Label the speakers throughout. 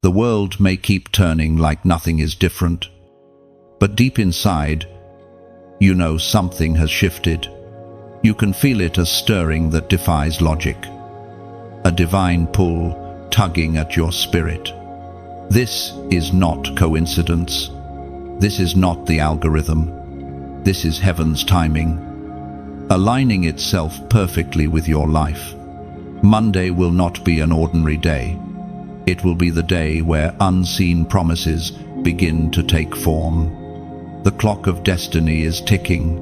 Speaker 1: The world may keep turning like nothing is different, but deep inside, you know something has shifted. You can feel it as stirring that defies logic. A divine pull tugging at your spirit. This is not coincidence. This is not the algorithm. This is heaven's timing, aligning itself perfectly with your life. Monday will not be an ordinary day. It will be the day where unseen promises begin to take form. The clock of destiny is ticking,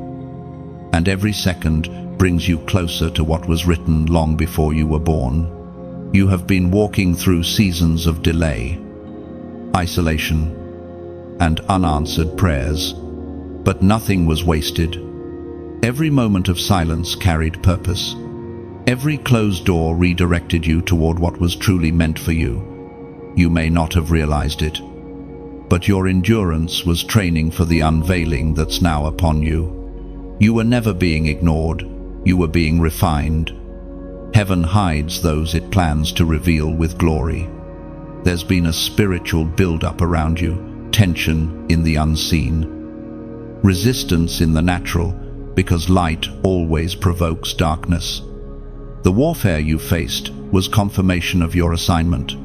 Speaker 1: and every second brings you closer to what was written long before you were born. You have been walking through seasons of delay, isolation, and unanswered prayers, but nothing was wasted. Every moment of silence carried purpose. Every closed door redirected you toward what was truly meant for you. You may not have realized it, but your endurance was training for the unveiling that's now upon you. You were never being ignored, you were being refined. Heaven hides those it plans to reveal with glory. There's been a spiritual build-up around you, tension in the unseen, resistance in the natural, because light always provokes darkness. The warfare you faced was confirmation of your assignment.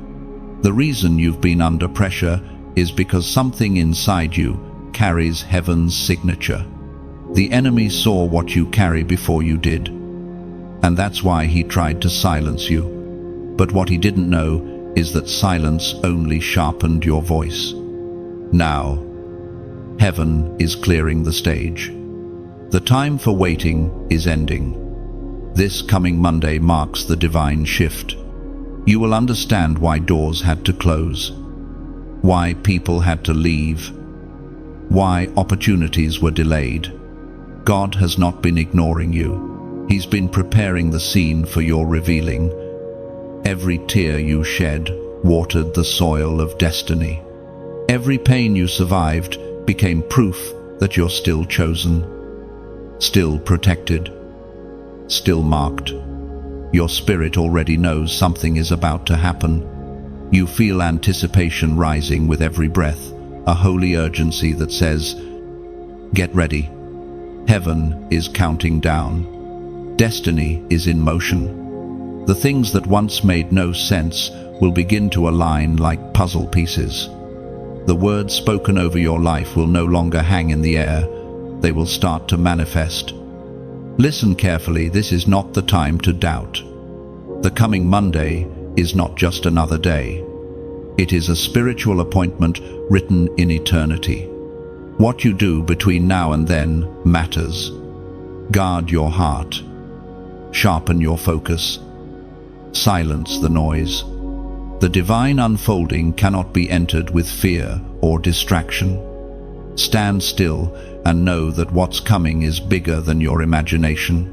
Speaker 1: The reason you've been under pressure is because something inside you carries heaven's signature. The enemy saw what you carry before you did, and that's why he tried to silence you. But what he didn't know is that silence only sharpened your voice. Now, heaven is clearing the stage. The time for waiting is ending. This coming Monday marks the divine shift. You will understand why doors had to close, why people had to leave, why opportunities were delayed. God has not been ignoring you. He's been preparing the scene for your revealing. Every tear you shed watered the soil of destiny. Every pain you survived became proof that you're still chosen, still protected, still marked. Your spirit already knows something is about to happen. You feel anticipation rising with every breath, a holy urgency that says, "Get ready." Heaven is counting down. Destiny is in motion. The things that once made no sense will begin to align like puzzle pieces. The words spoken over your life will no longer hang in the air. They will start to manifest. Listen carefully, this is not the time to doubt. The coming Monday is not just another day. It is a spiritual appointment written in eternity. What you do between now and then matters. Guard your heart. Sharpen your focus. Silence the noise. The divine unfolding cannot be entered with fear or distraction. Stand still and know that what's coming is bigger than your imagination.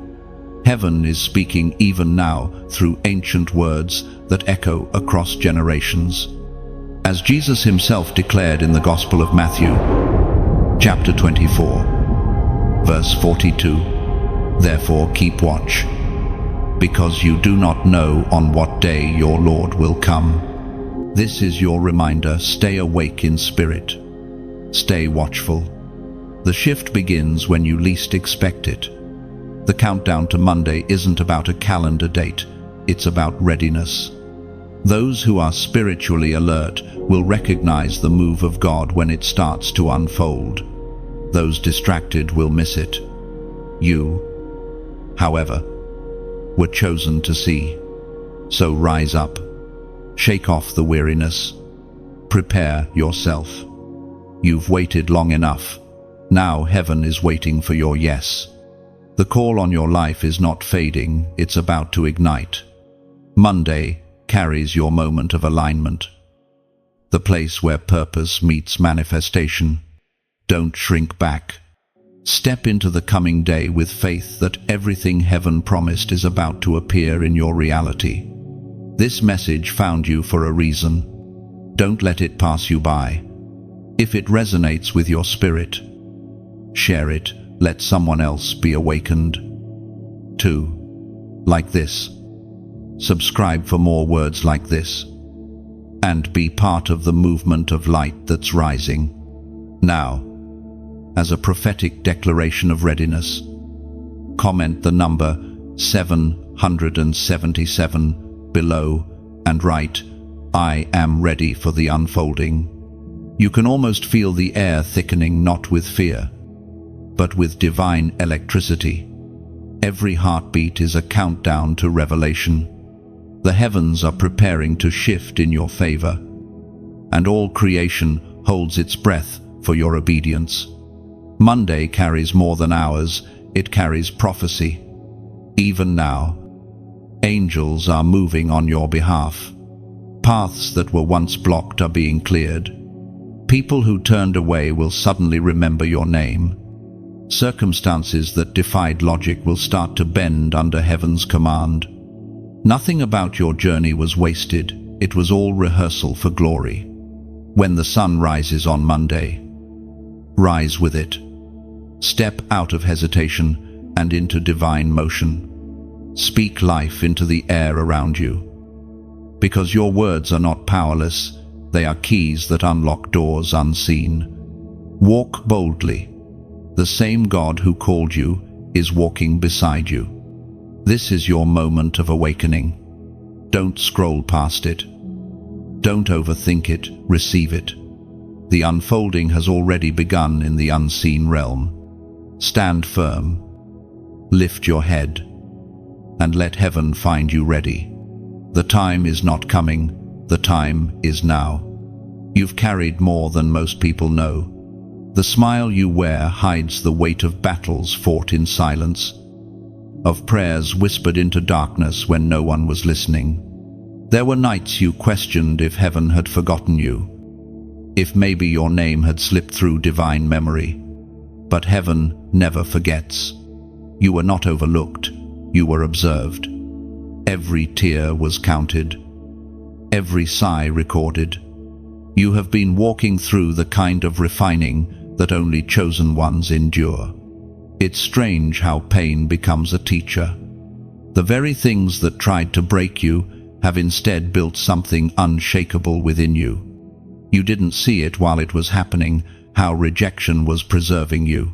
Speaker 1: Heaven is speaking even now through ancient words that echo across generations. As Jesus himself declared in the Gospel of Matthew, chapter 24, verse 42, "Therefore keep watch, because you do not know on what day your Lord will come." This is your reminder. Stay awake in spirit. Stay watchful. The shift begins when you least expect it. The countdown to Monday isn't about a calendar date, it's about readiness. Those who are spiritually alert will recognize the move of God when it starts to unfold. Those distracted will miss it. You, however, were chosen to see. So rise up, shake off the weariness, prepare yourself. You've waited long enough. Now heaven is waiting for your yes. The call on your life is not fading, it's about to ignite. Monday carries your moment of alignment, the place where purpose meets manifestation. Don't shrink back. Step into the coming day with faith that everything heaven promised is about to appear in your reality. This message found you for a reason. Don't let it pass you by. If it resonates with your spirit, share it. Let someone else be awakened. 2. Like this. Subscribe for more words like this. and be part of the movement of light that's rising. Now, as a prophetic declaration of readiness, comment the number 777 below and write, "I am ready for the unfolding." You can almost feel the air thickening, not with fear, but with divine electricity. Every heartbeat is a countdown to revelation. The heavens are preparing to shift in your favor, and all creation holds its breath for your obedience. Monday carries more than hours, it carries prophecy. Even now, angels are moving on your behalf. Paths that were once blocked are being cleared. People who turned away will suddenly remember your name. Circumstances that defied logic will start to bend under heaven's command. Nothing about your journey was wasted, it was all rehearsal for glory. When the sun rises on Monday, rise with it. Step out of hesitation and into divine motion. Speak life into the air around you. Because your words are not powerless, they are keys that unlock doors unseen. Walk boldly. The same God who called you is walking beside you. This is your moment of awakening. Don't scroll past it. Don't overthink it, receive it. The unfolding has already begun in the unseen realm. Stand firm, lift your head, and let heaven find you ready. The time is not coming, the time is now. You've carried more than most people know. The smile you wear hides the weight of battles fought in silence, of prayers whispered into darkness when no one was listening. There were nights you questioned if heaven had forgotten you, if maybe your name had slipped through divine memory. But heaven never forgets. You were not overlooked, you were observed. Every tear was counted, every sigh recorded. You have been walking through the kind of refining that only chosen ones endure. It's strange how pain becomes a teacher. The very things that tried to break you have instead built something unshakable within you. You didn't see it while it was happening, how rejection was preserving you,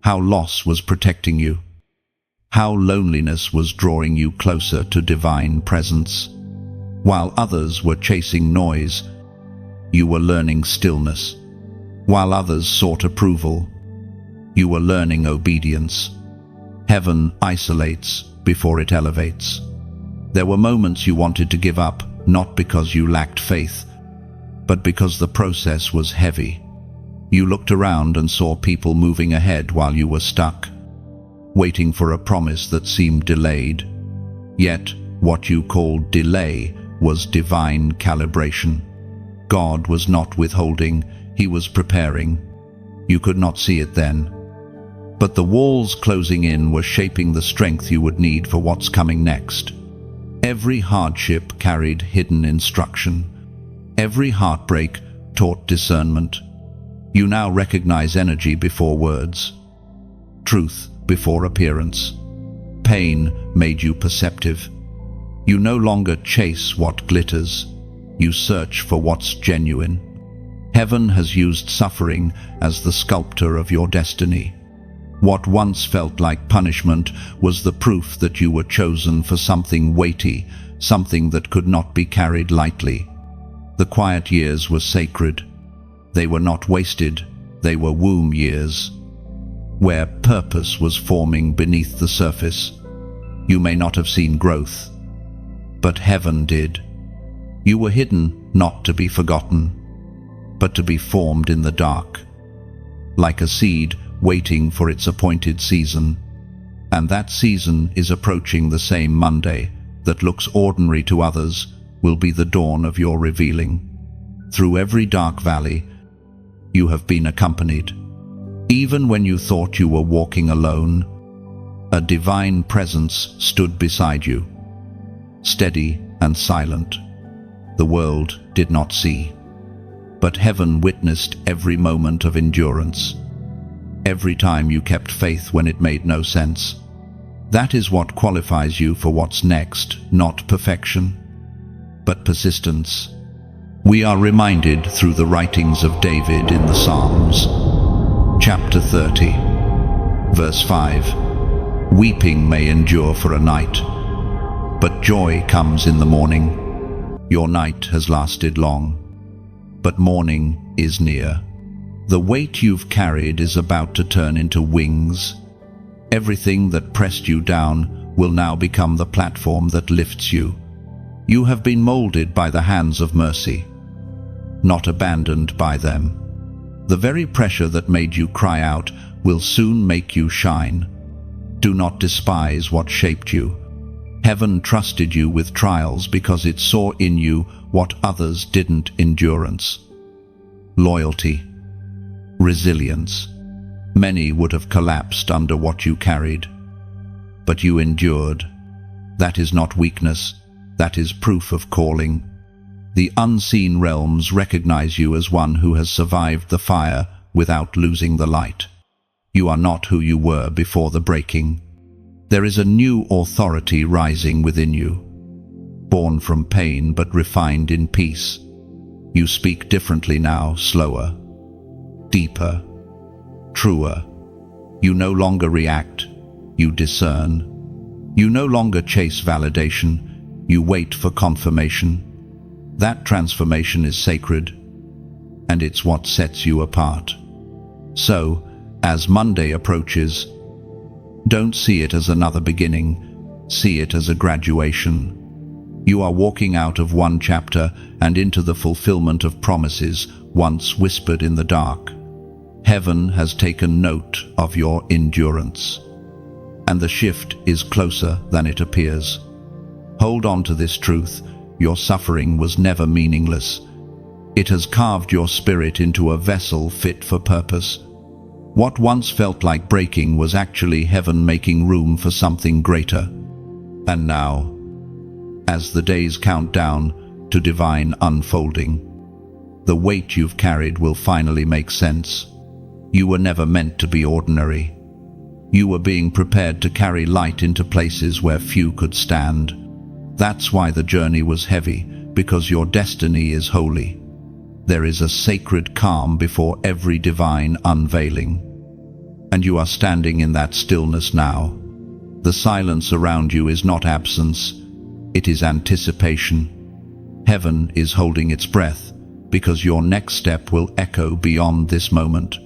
Speaker 1: how loss was protecting you, how loneliness was drawing you closer to divine presence. While others were chasing noise, you were learning stillness. While others sought approval, you were learning obedience. Heaven isolates before it elevates. There were moments you wanted to give up, not because you lacked faith, but because the process was heavy. You looked around and saw people moving ahead while you were stuck, waiting for a promise that seemed delayed. Yet, what you called delay was divine calibration. God was not withholding, He was preparing. You could not see it then, but the walls closing in were shaping the strength you would need for what's coming next. Every hardship carried hidden instruction. Every heartbreak taught discernment. You now recognize energy before words, truth before appearance. Pain made you perceptive. You no longer chase what glitters, you search for what's genuine. Heaven has used suffering as the sculptor of your destiny. What once felt like punishment was the proof that you were chosen for something weighty, something that could not be carried lightly. The quiet years were sacred. They were not wasted, they were womb years, where purpose was forming beneath the surface. You may not have seen growth, but heaven did. You were hidden not to be forgotten, but to be formed in the dark, like a seed waiting for its appointed season. And that season is approaching. The same Monday that looks ordinary to others will be the dawn of your revealing. Through every dark valley, you have been accompanied. Even when you thought you were walking alone, a divine presence stood beside you, steady and silent. The world did not see, but heaven witnessed every moment of endurance. Every time you kept faith when it made no sense. That is what qualifies you for what's next, not perfection, but persistence. We are reminded through the writings of David in the Psalms. Chapter 30, verse 5. Weeping may endure for a night, but joy comes in the morning. Your night has lasted long, but morning is near. The weight you've carried is about to turn into wings. Everything that pressed you down will now become the platform that lifts you. You have been molded by the hands of mercy, not abandoned by them. The very pressure that made you cry out will soon make you shine. Do not despise what shaped you. Heaven trusted you with trials because it saw in you what others didn't: endurance, loyalty, resilience. Many would have collapsed under what you carried, but you endured. That is not weakness, that is proof of calling. The unseen realms recognize you as one who has survived the fire without losing the light. You are not who you were before the breaking. There is a new authority rising within you, born from pain but refined in peace. You speak differently now, slower, deeper, truer. You no longer react, you discern. You no longer chase validation, you wait for confirmation. That transformation is sacred, and it's what sets you apart. So, as Monday approaches, don't see it as another beginning, see it as a graduation. You are walking out of one chapter and into the fulfillment of promises once whispered in the dark. Heaven has taken note of your endurance, and the shift is closer than it appears. Hold on to this truth: your suffering was never meaningless. It has carved your spirit into a vessel fit for purpose. What once felt like breaking was actually heaven making room for something greater. And now, as the days count down to divine unfolding, the weight you've carried will finally make sense. You were never meant to be ordinary. You were being prepared to carry light into places where few could stand. That's why the journey was heavy, because your destiny is holy. There is a sacred calm before every divine unveiling. And you are standing in that stillness now. The silence around you is not absence, it is anticipation. Heaven is holding its breath, because your next step will echo beyond this moment.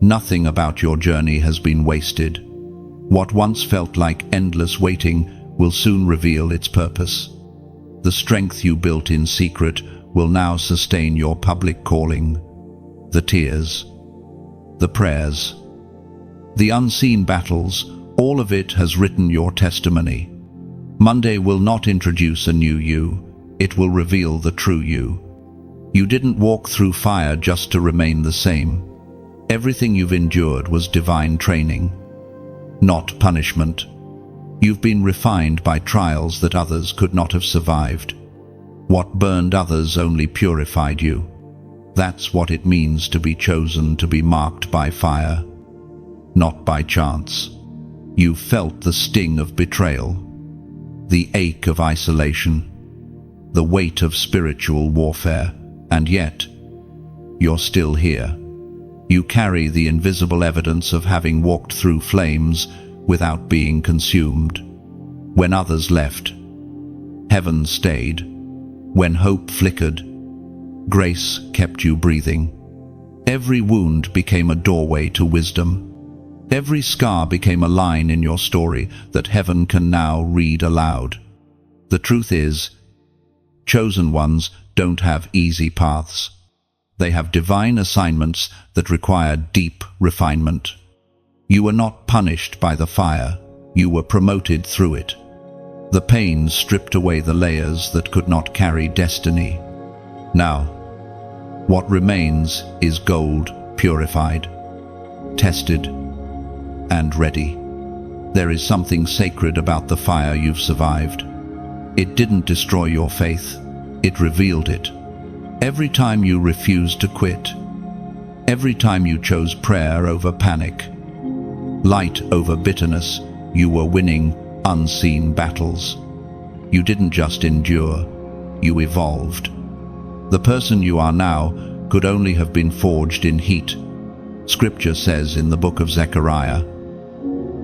Speaker 1: Nothing about your journey has been wasted. What once felt like endless waiting will soon reveal its purpose. The strength you built in secret will now sustain your public calling. The tears, the prayers, the unseen battles, all of it has written your testimony. Monday will not introduce a new you, it will reveal the true you. You didn't walk through fire just to remain the same. Everything you've endured was divine training, not punishment. You've been refined by trials that others could not have survived. What burned others only purified you. That's what it means to be chosen, to be marked by fire, not by chance. You felt the sting of betrayal, the ache of isolation, the weight of spiritual warfare, and yet, you're still here. You carry the invisible evidence of having walked through flames without being consumed. When others left, heaven stayed. When hope flickered, grace kept you breathing. Every wound became a doorway to wisdom. Every scar became a line in your story that heaven can now read aloud. The truth is, chosen ones don't have easy paths. They have divine assignments that require deep refinement. You were not punished by the fire, you were promoted through it. The pain stripped away the layers that could not carry destiny. Now, what remains is gold, purified, tested, and ready. There is something sacred about the fire you've survived. It didn't destroy your faith, it revealed it. Every time you refused to quit, every time you chose prayer over panic, light over bitterness, you were winning unseen battles. You didn't just endure, you evolved. The person you are now could only have been forged in heat. Scripture says in the book of Zechariah,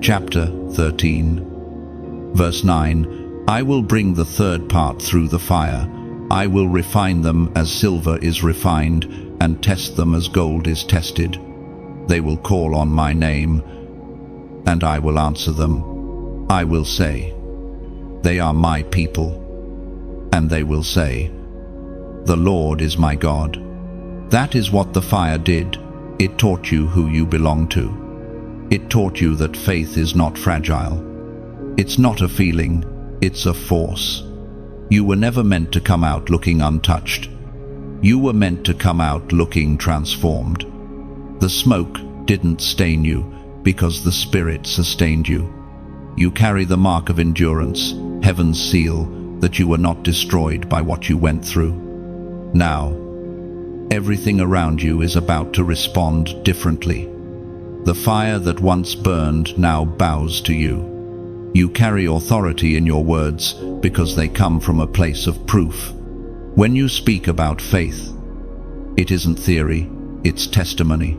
Speaker 1: chapter 13, verse 9, I will bring the third part through the fire. I will refine them as silver is refined, and test them as gold is tested. They will call on my name, and I will answer them. I will say, they are my people. And they will say, the Lord is my God. That is what the fire did. It taught you who you belong to. It taught you that faith is not fragile. It's not a feeling, it's a force. You were never meant to come out looking untouched. You were meant to come out looking transformed. The smoke didn't stain you because the Spirit sustained you. You carry the mark of endurance, heaven's seal, that you were not destroyed by what you went through. Now, everything around you is about to respond differently. The fire that once burned now bows to you. You carry authority in your words because they come from a place of proof. When you speak about faith, it isn't theory, it's testimony.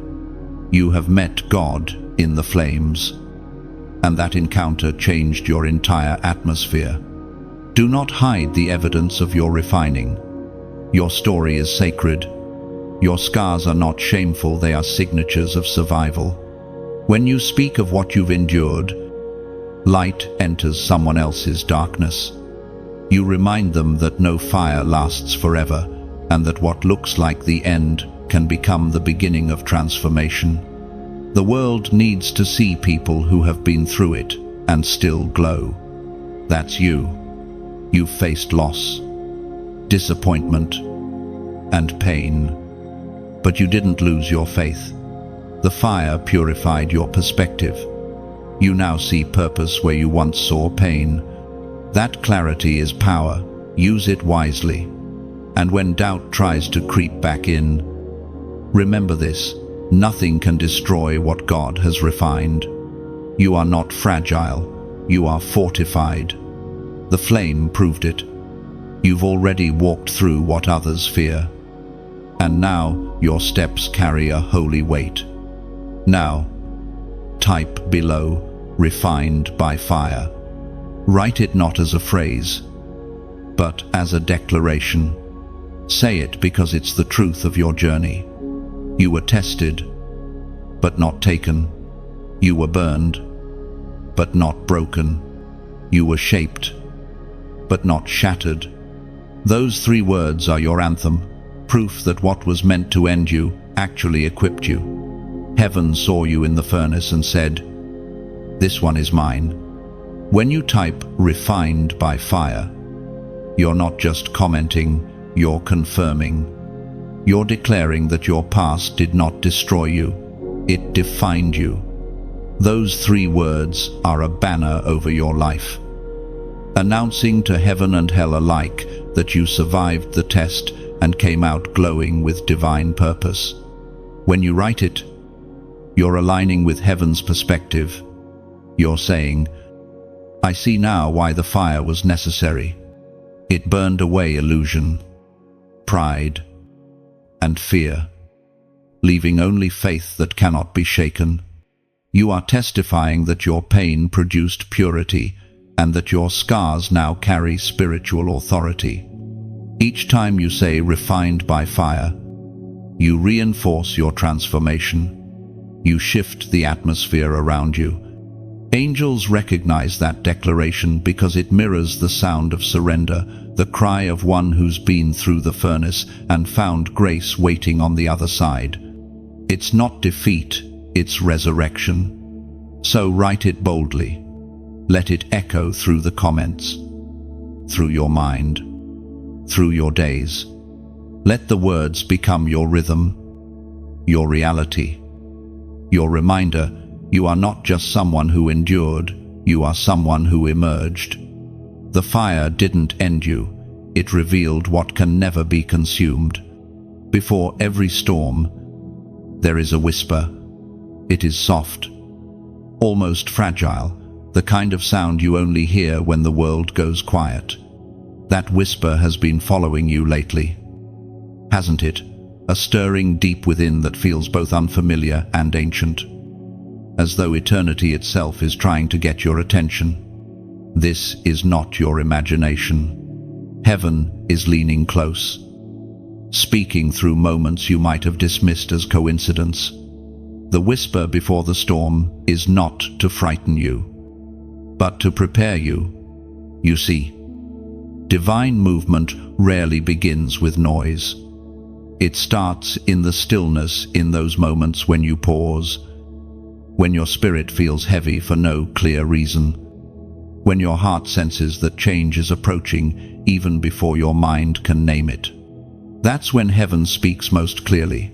Speaker 1: You have met God in the flames, and that encounter changed your entire atmosphere. Do not hide the evidence of your refining. Your story is sacred. Your scars are not shameful, they are signatures of survival. When you speak of what you've endured, light enters someone else's darkness. You remind them that no fire lasts forever, and that what looks like the end can become the beginning of transformation. The world needs to see people who have been through it and still glow. That's you. You've faced loss, disappointment, and pain, but you didn't lose your faith. The fire purified your perspective. You now see purpose where you once saw pain. That clarity is power. Use it wisely. And when doubt tries to creep back in, remember this: nothing can destroy what God has refined. You are not fragile. You are fortified. The flame proved it. You've already walked through what others fear. And now your steps carry a holy weight. Now, type below, refined by fire. Write it not as a phrase, but as a declaration. Say it because it's the truth of your journey. You were tested, but not taken. You were burned, but not broken. You were shaped, but not shattered. Those 3 words are your anthem, proof that what was meant to end you actually equipped you. Heaven saw you in the furnace and said, this one is mine. When you type refined by fire, you're not just commenting, you're confirming. You're declaring that your past did not destroy you, it defined you. Those 3 words are a banner over your life, announcing to heaven and hell alike that you survived the test and came out glowing with divine purpose. When you write it, you're aligning with heaven's perspective. You're saying, I see now why the fire was necessary. It burned away illusion, pride, and fear, leaving only faith that cannot be shaken. You are testifying that your pain produced purity, and that your scars now carry spiritual authority. Each time you say refined by fire, you reinforce your transformation. You shift the atmosphere around you. Angels recognize that declaration because it mirrors the sound of surrender, the cry of one who's been through the furnace and found grace waiting on the other side. It's not defeat, it's resurrection. So write it boldly. Let it echo through the comments, through your mind, through your days. Let the words become your rhythm, your reality, your reminder. You are not just someone who endured, you are someone who emerged. The fire didn't end you, it revealed what can never be consumed. Before every storm, there is a whisper. It is soft, almost fragile, the kind of sound you only hear when the world goes quiet. That whisper has been following you lately. hasn't it? A stirring deep within that feels both unfamiliar and ancient, as though eternity itself is trying to get your attention. This is not your imagination. Heaven is leaning close, speaking through moments you might have dismissed as coincidence. The whisper before the storm is not to frighten you, but to prepare you. You see, divine movement rarely begins with noise. It starts in the stillness, in those moments when you pause, when your spirit feels heavy for no clear reason, when your heart senses that change is approaching even before your mind can name it. That's when heaven speaks most clearly.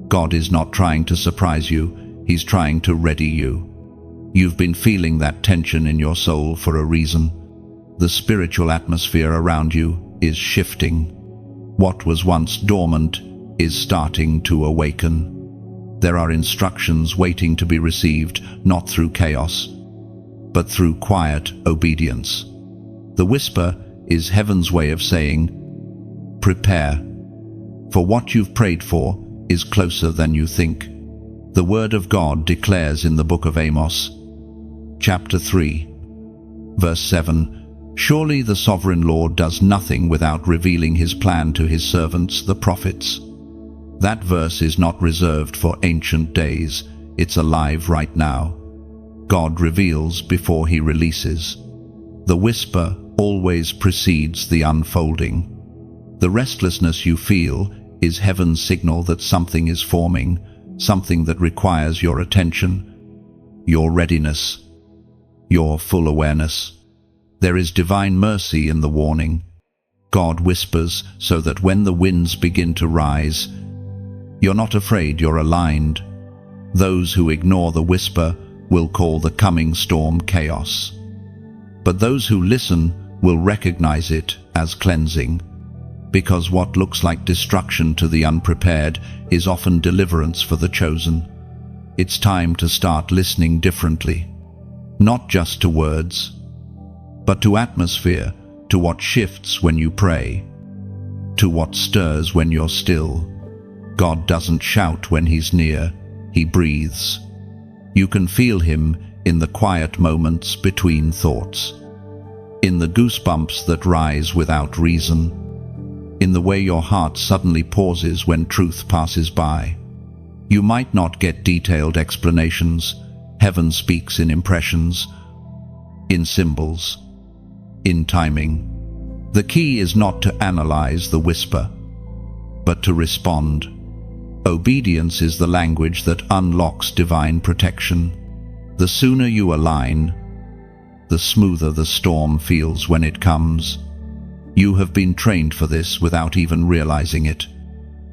Speaker 1: God is not trying to surprise you, He's trying to ready you. You've been feeling that tension in your soul for a reason. The spiritual atmosphere around you is shifting. What was once dormant is starting to awaken. There are instructions waiting to be received, not through chaos, but through quiet obedience. The whisper is heaven's way of saying, prepare, for what you've prayed for is closer than you think. The Word of God declares in the book of Amos, chapter 3, verse 7, "Surely the sovereign Lord does nothing without revealing His plan to His servants, the prophets." That verse is not reserved for ancient days, it's alive right now. God reveals before He releases. The whisper always precedes the unfolding. The restlessness you feel is heaven's signal that something is forming, something that requires your attention, your readiness, your full awareness. There is divine mercy in the warning. God whispers so that when the winds begin to rise, you're not afraid, you're aligned. Those who ignore the whisper will call the coming storm chaos. But those who listen will recognize it as cleansing, because what looks like destruction to the unprepared is often deliverance for the chosen. It's time to start listening differently, not just to words, but to atmosphere, to what shifts when you pray, to what stirs when you're still. God doesn't shout when He's near, He breathes. You can feel Him in the quiet moments between thoughts, in the goosebumps that rise without reason, in the way your heart suddenly pauses when truth passes by. You might not get detailed explanations. Heaven speaks in impressions, in symbols, in timing. The key is not to analyze the whisper, but to respond. Obedience is the language that unlocks divine protection. The sooner you align, the smoother the storm feels when it comes. You have been trained for this without even realizing it.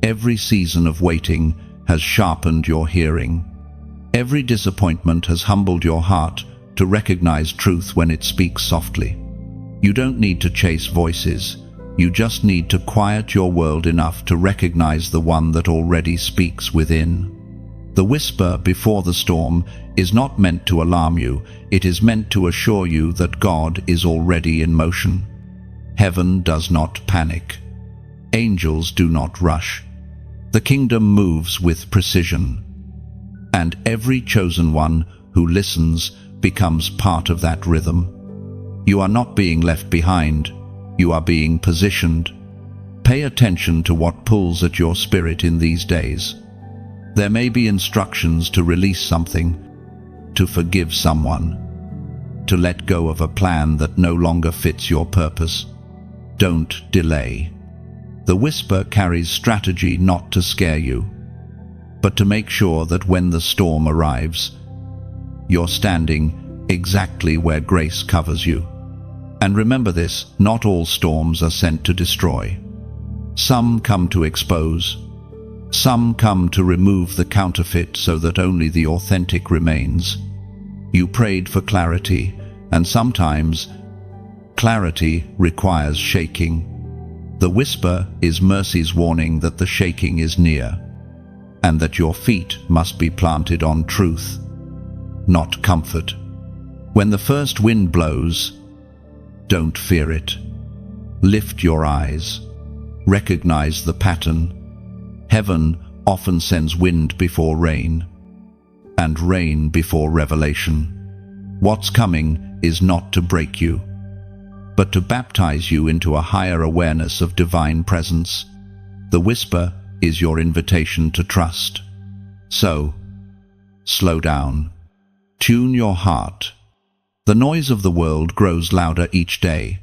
Speaker 1: Every season of waiting has sharpened your hearing. Every disappointment has humbled your heart to recognize truth when it speaks softly. You don't need to chase voices. You just need to quiet your world enough to recognize the one that already speaks within. The whisper before the storm is not meant to alarm you. It is meant to assure you that God is already in motion. Heaven does not panic. Angels do not rush. The kingdom moves with precision. And every chosen one who listens becomes part of that rhythm. You are not being left behind. You are being positioned. Pay attention to what pulls at your spirit in these days. There may be instructions to release something, to forgive someone, to let go of a plan that no longer fits your purpose. Don't delay. The whisper carries strategy not to scare you, but to make sure that when the storm arrives, you're standing exactly where grace covers you. And remember this, not all storms are sent to destroy. Some come to expose. Some come to remove the counterfeit so that only the authentic remains. You prayed for clarity, and sometimes clarity requires shaking. The whisper is mercy's warning that the shaking is near, and that your feet must be planted on truth, not comfort. When the first wind blows, don't fear it. Lift your eyes. Recognize the pattern. Heaven often sends wind before rain, and rain before revelation. What's coming is not to break you, but to baptize you into a higher awareness of divine presence. The whisper is your invitation to trust. So, slow down. Tune your heart. The noise of the world grows louder each day,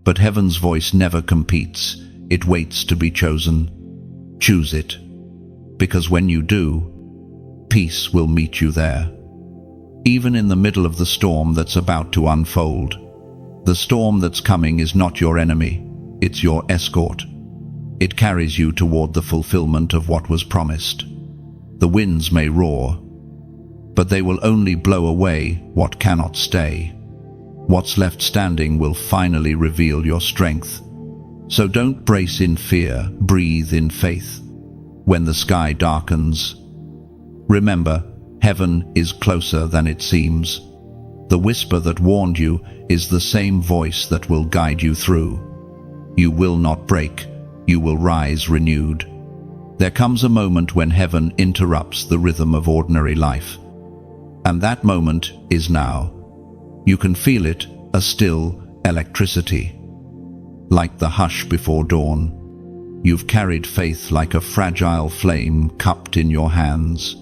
Speaker 1: but heaven's voice never competes. It waits to be chosen. Choose it, because when you do, peace will meet you there. Even in the middle of the storm that's about to unfold. The storm that's coming is not your enemy, it's your escort. It carries you toward the fulfillment of what was promised. The winds may roar, but they will only blow away what cannot stay. What's left standing will finally reveal your strength. So don't brace in fear, breathe in faith. When the sky darkens, remember, heaven is closer than it seems. The whisper that warned you is the same voice that will guide you through. You will not break, you will rise renewed. There comes a moment when heaven interrupts the rhythm of ordinary life. And that moment is now. You can feel it, a still electricity. Like the hush before dawn, you've carried faith like a fragile flame cupped in your hands,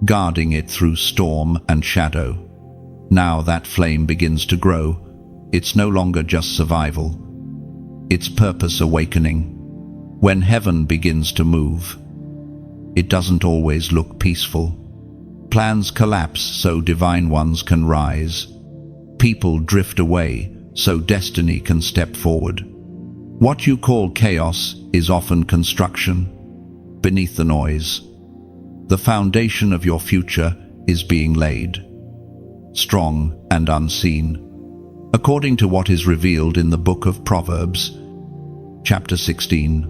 Speaker 1: guarding it through storm and shadow. Now that flame begins to grow. It's no longer just survival. It's purpose awakening. When heaven begins to move, it doesn't always look peaceful. Plans collapse so divine ones can rise. People drift away so destiny can step forward. What you call chaos is often construction. Beneath the noise, the foundation of your future is being laid, strong and unseen, according to what is revealed in the book of Proverbs, chapter 16,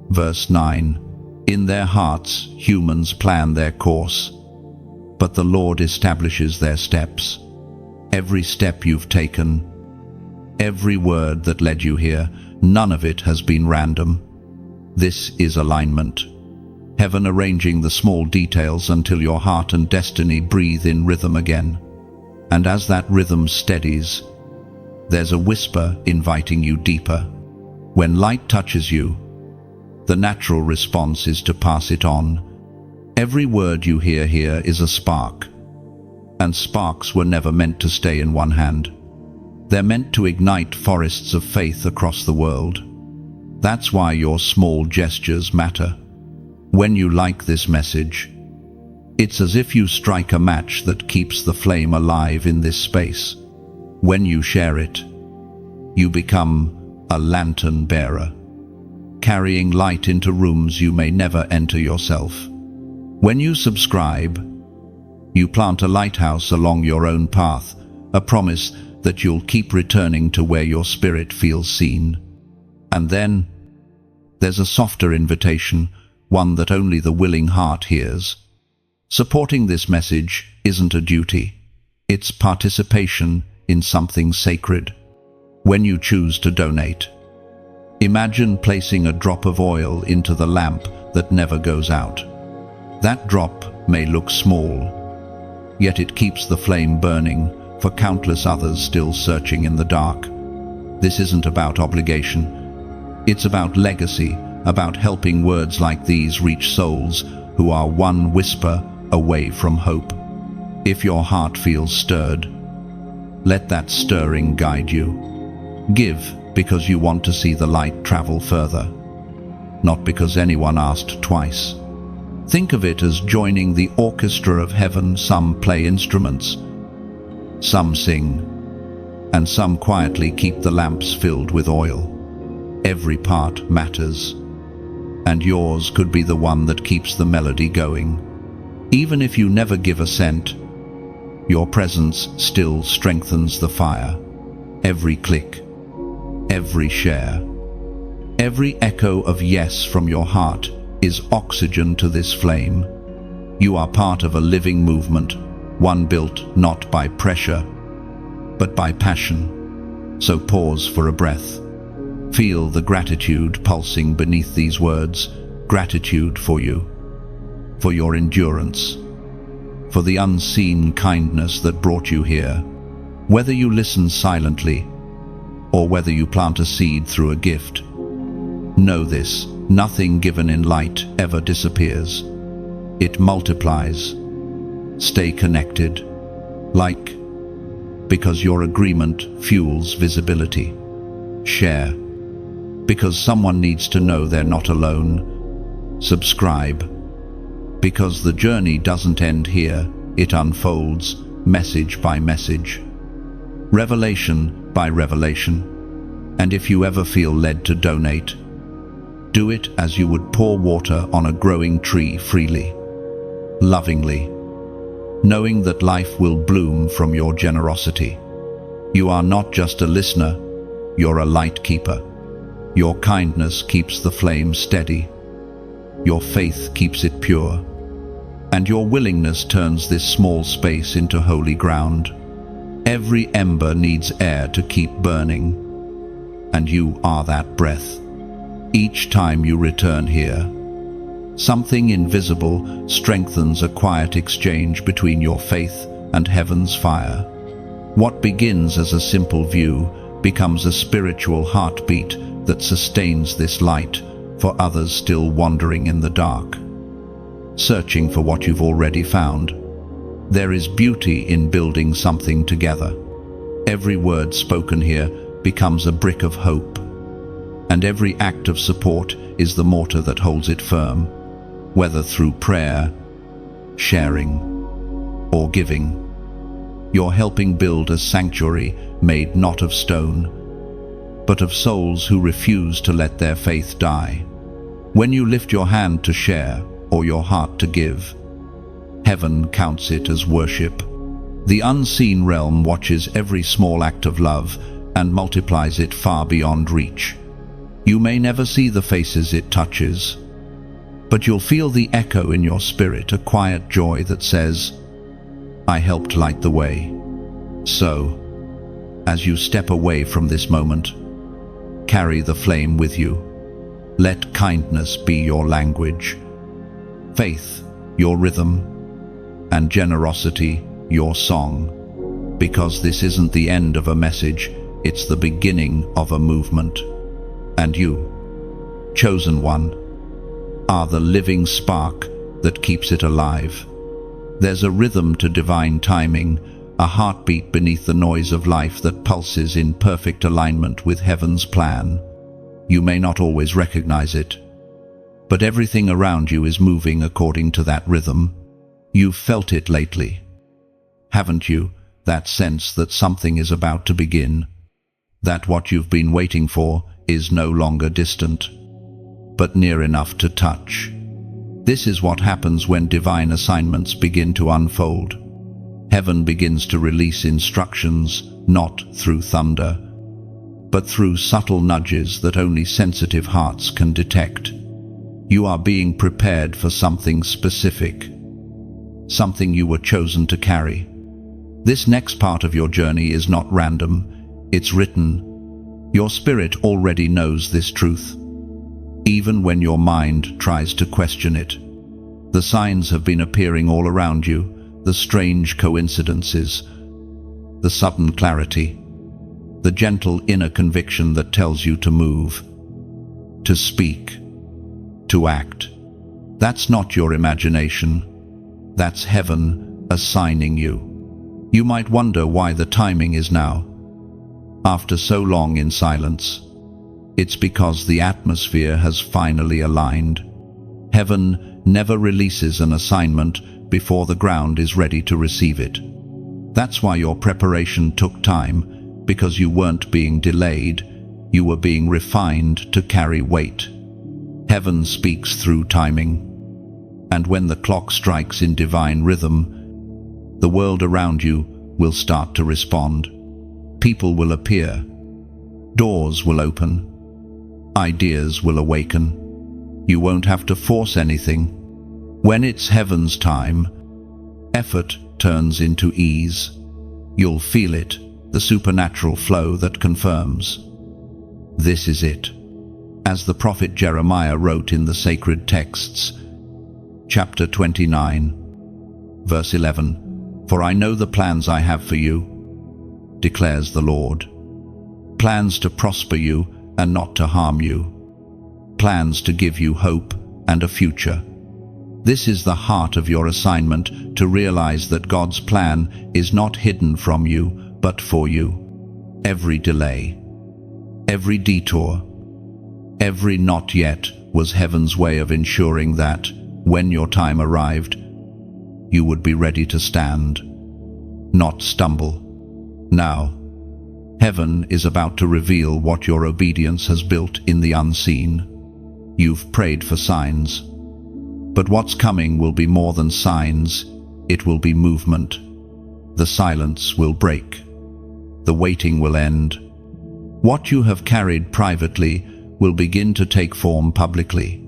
Speaker 1: verse 9. In their hearts humans plan their course, but the Lord establishes their steps. Every step you've taken, every word that led you here, none of it has been random. This is alignment. Heaven arranging the small details until your heart and destiny breathe in rhythm again. And as that rhythm steadies, there's a whisper inviting you deeper. When light touches you, the natural response is to pass it on. Every word you hear here is a spark, and sparks were never meant to stay in one hand. They're meant to ignite forests of faith across the world. That's why your small gestures matter. When you like this message, it's as if you strike a match that keeps the flame alive in this space. When you share it, you become a lantern bearer, carrying light into rooms you may never enter yourself. When you subscribe, you plant a lighthouse along your own path, a promise that you'll keep returning to where your spirit feels seen. And then, there's a softer invitation, one that only the willing heart hears. Supporting this message isn't a duty. It's participation in something sacred. When you choose to donate, imagine placing a drop of oil into the lamp that never goes out. That drop may look small, yet it keeps the flame burning for countless others still searching in the dark. This isn't about obligation. It's about legacy, about helping words like these reach souls who are one whisper away from hope. If your heart feels stirred, let that stirring guide you. Give because you want to see the light travel further, not because anyone asked twice. Think of it as joining the orchestra of heaven. Some play instruments, some sing, and some quietly keep the lamps filled with oil. Every part matters, and yours could be the one that keeps the melody going. Even if you never give a cent, your presence still strengthens the fire. Every click, every share, every echo of yes from your heart is oxygen to this flame. You are part of a living movement, one built not by pressure, but by passion. So pause for a breath. Feel the gratitude pulsing beneath these words. gratitude for you, for your endurance, for the unseen kindness that brought you here. Whether you listen silently, or whether you plant a seed through a gift, know this: nothing given in light ever disappears. It multiplies. Stay connected, because your agreement fuels visibility. Share, because someone needs to know they're not alone. Subscribe, because the journey doesn't end here, it unfolds, message by message, revelation by revelation. And if you ever feel led to donate, do it as you would pour water on a growing tree, freely, lovingly, knowing that life will bloom from your generosity. You are not just a listener, you're a light keeper. Your kindness keeps the flame steady. Your faith keeps it pure. And your willingness turns this small space into holy ground. Every ember needs air to keep burning, and you are that breath. Each time you return here, something invisible strengthens a quiet exchange between your faith and heaven's fire. What begins as a simple view becomes a spiritual heartbeat that sustains this light for others still wandering in the dark, searching for what you've already found. There is beauty in building something together. Every word spoken here becomes a brick of hope, and every act of support is the mortar that holds it firm. Whether through prayer, sharing, or giving, you're helping build a sanctuary made not of stone, but of souls who refuse to let their faith die. When you lift your hand to share or your heart to give, heaven counts it as worship. The unseen realm watches every small act of love and multiplies it far beyond reach. You may never see the faces it touches, but you'll feel the echo in your spirit, a quiet joy that says, I helped light the way. So, as you step away from this moment, carry the flame with you. Let kindness be your language, faith your rhythm, and generosity your song. Because this isn't the end of a message, it's the beginning of a movement. And you, chosen one, are the living spark that keeps it alive. There's a rhythm to divine timing, a heartbeat beneath the noise of life that pulses in perfect alignment with heaven's plan. You may not always recognize it, but everything around you is moving according to that rhythm. You've felt it lately, haven't you? That sense that something is about to begin, that what you've been waiting for is no longer distant, but near enough to touch. This is what happens when divine assignments begin to unfold. Heaven begins to release instructions, not through thunder, but through subtle nudges that only sensitive hearts can detect. You are being prepared for something specific, something you were chosen to carry. This next part of your journey is not random, it's written. Your spirit already knows this truth, even when your mind tries to question it. The signs have been appearing all around you, the strange coincidences, the sudden clarity, the gentle inner conviction that tells you to move, to speak, to act. That's not your imagination, that's heaven assigning you. You might wonder why the timing is now, after so long in silence. It's because the atmosphere has finally aligned. Heaven never releases an assignment before the ground is ready to receive it. That's why your preparation took time, because you weren't being delayed, you were being refined to carry weight. Heaven speaks through timing, and when the clock strikes in divine rhythm, the world around you will start to respond. People will appear, doors will open, ideas will awaken. You won't have to force anything. When it's heaven's time, effort turns into ease. You'll feel it, the supernatural flow that confirms. This is it. As the prophet Jeremiah wrote in the sacred texts, chapter 29, verse 11, "For I know the plans I have for you, declares the Lord. Plans to prosper you and not to harm you. Plans to give you hope and a future." This is the heart of your assignment, to realize that God's plan is not hidden from you, but for you. Every delay, every detour, every not yet was heaven's way of ensuring that, when your time arrived, you would be ready to stand, not stumble. Now, heaven is about to reveal what your obedience has built in the unseen. You've prayed for signs, but what's coming will be more than signs. It will be movement. The silence will break. The waiting will end. What you have carried privately will begin to take form publicly.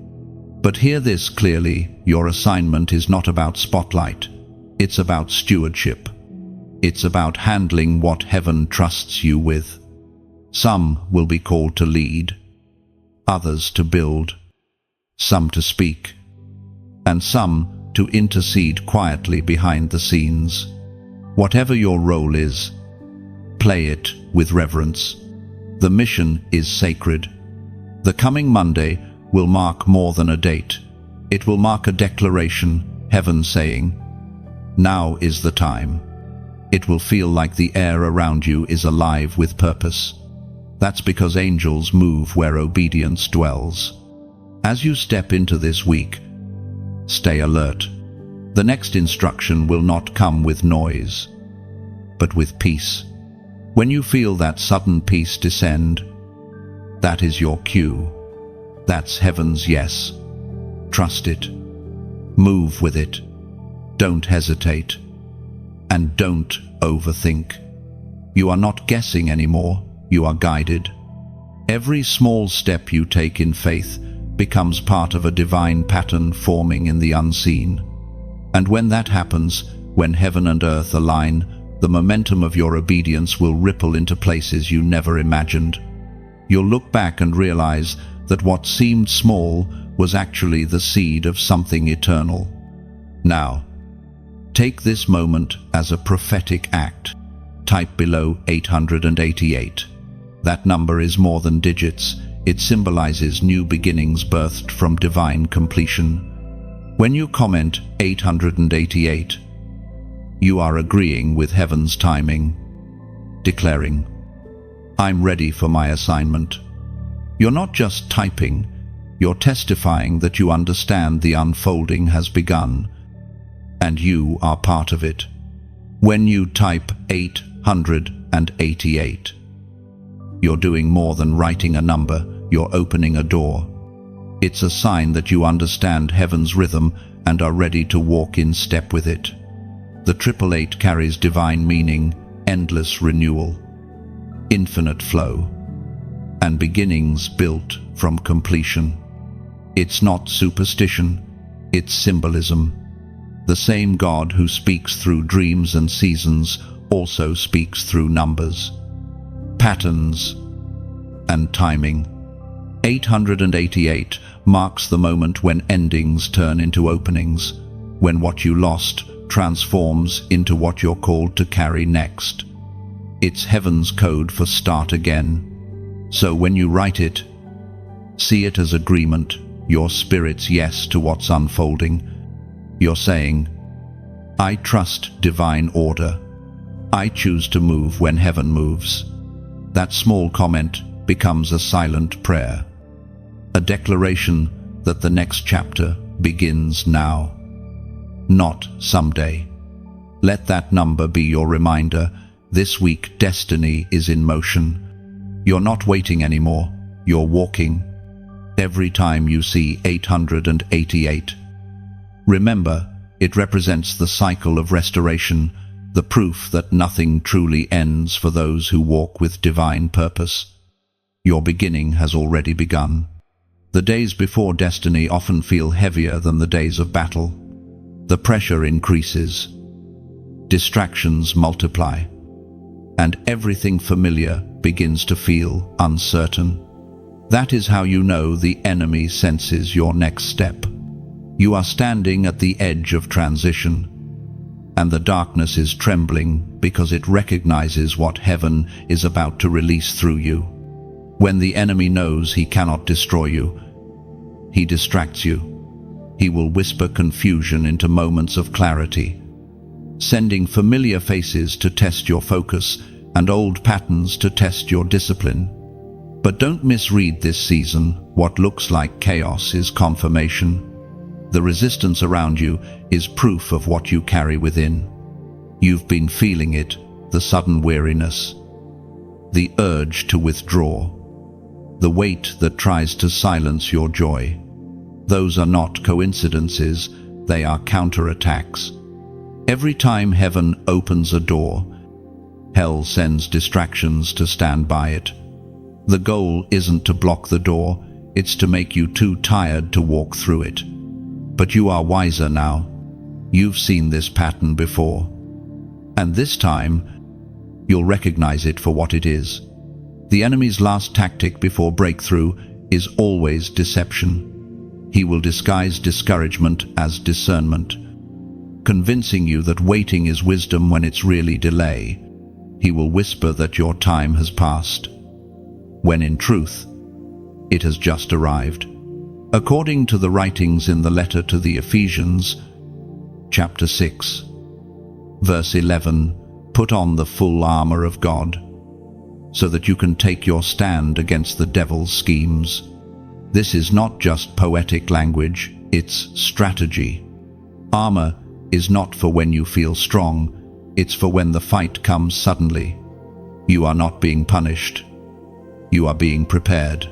Speaker 1: But hear this clearly, your assignment is not about spotlight. It's about stewardship. It's about handling what heaven trusts you with. Some will be called to lead, others to build, some to speak, and some to intercede quietly behind the scenes. Whatever your role is, play it with reverence. The mission is sacred. The coming Monday will mark more than a date. It will mark a declaration, heaven saying, "Now is the time." It will feel like the air around you is alive with purpose. That's because angels move where obedience dwells. As you step into this week, stay alert. The next instruction will not come with noise, but with peace. When you feel that sudden peace descend, that is your cue. That's heaven's yes. Trust it. Move with it. Don't hesitate. And don't overthink. You are not guessing anymore. You are guided. Every small step you take in faith becomes part of a divine pattern forming in the unseen. And when that happens, when heaven and earth align, the momentum of your obedience will ripple into places you never imagined. You'll look back and realize that what seemed small was actually the seed of something eternal. Now, take this moment as a prophetic act. Type below 888. That number is more than digits. It symbolizes new beginnings birthed from divine completion. When you comment 888, you are agreeing with heaven's timing, declaring, "I'm ready for my assignment." You're not just typing, you're testifying that you understand the unfolding has begun, and you are part of it. When you type 888, you're doing more than writing a number, you're opening a door. It's a sign that you understand heaven's rhythm and are ready to walk in step with it. The 888 carries divine meaning, endless renewal, infinite flow, and beginnings built from completion. It's not superstition, it's symbolism. The same God who speaks through dreams and seasons also speaks through numbers, patterns, and timing. 888 marks the moment when endings turn into openings, when what you lost transforms into what you're called to carry next. It's heaven's code for start again. So when you write it, see it as agreement, your spirit's yes to what's unfolding. You're saying, "I trust divine order. I choose to move when heaven moves." That small comment becomes a silent prayer, a declaration that the next chapter begins now, not someday. Let that number be your reminder. This week, destiny is in motion. You're not waiting anymore, you're walking. Every time you see 888, remember, it represents the cycle of restoration, the proof that nothing truly ends for those who walk with divine purpose. Your beginning has already begun. The days before destiny often feel heavier than the days of battle. The pressure increases, distractions multiply, and everything familiar begins to feel uncertain. That is how you know the enemy senses your next step. You are standing at the edge of transition, and the darkness is trembling because it recognizes what heaven is about to release through you. When the enemy knows he cannot destroy you, he distracts you. He will whisper confusion into moments of clarity, sending familiar faces to test your focus and old patterns to test your discipline. But don't misread this season. What looks like chaos is confirmation. The resistance around you is proof of what you carry within. You've been feeling it, the sudden weariness, the urge to withdraw, the weight that tries to silence your joy. Those are not coincidences, they are counterattacks. Every time heaven opens a door, hell sends distractions to stand by it. The goal isn't to block the door, it's to make you too tired to walk through it. But you are wiser now. You've seen this pattern before. And this time, you'll recognize it for what it is. The enemy's last tactic before breakthrough is always deception. He will disguise discouragement as discernment, convincing you that waiting is wisdom when it's really delay. He will whisper that your time has passed, when in truth, it has just arrived. According to the writings in the letter to the Ephesians, chapter 6, verse 11, put on the full armor of God, so that you can take your stand against the devil's schemes. This is not just poetic language, it's strategy. Armor is not for when you feel strong, it's for when the fight comes suddenly. You are not being punished. You are being prepared.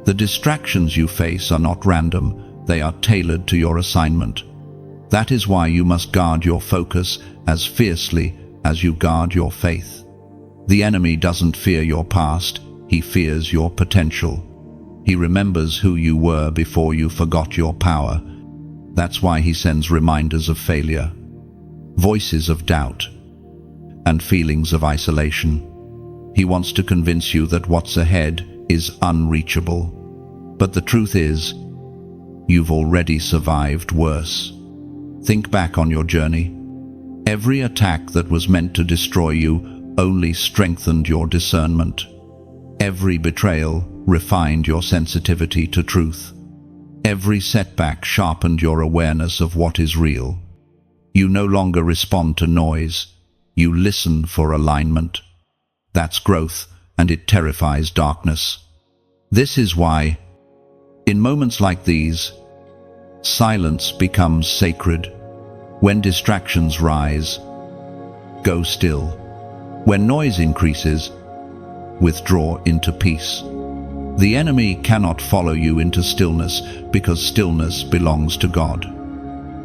Speaker 1: The distractions you face are not random, they are tailored to your assignment. That is why you must guard your focus as fiercely as you guard your faith. The enemy doesn't fear your past, he fears your potential. He remembers who you were before you forgot your power. That's why he sends reminders of failure, voices of doubt, and feelings of isolation. He wants to convince you that what's ahead is unreachable. But the truth is, you've already survived worse. Think back on your journey. Every attack that was meant to destroy you only strengthened your discernment. Every betrayal refined your sensitivity to truth. Every setback sharpened your awareness of what is real. You no longer respond to noise. You listen for alignment. That's growth, and it terrifies darkness. This is why, in moments like these, silence becomes sacred. When distractions rise, go still. When noise increases, withdraw into peace. The enemy cannot follow you into stillness because stillness belongs to God.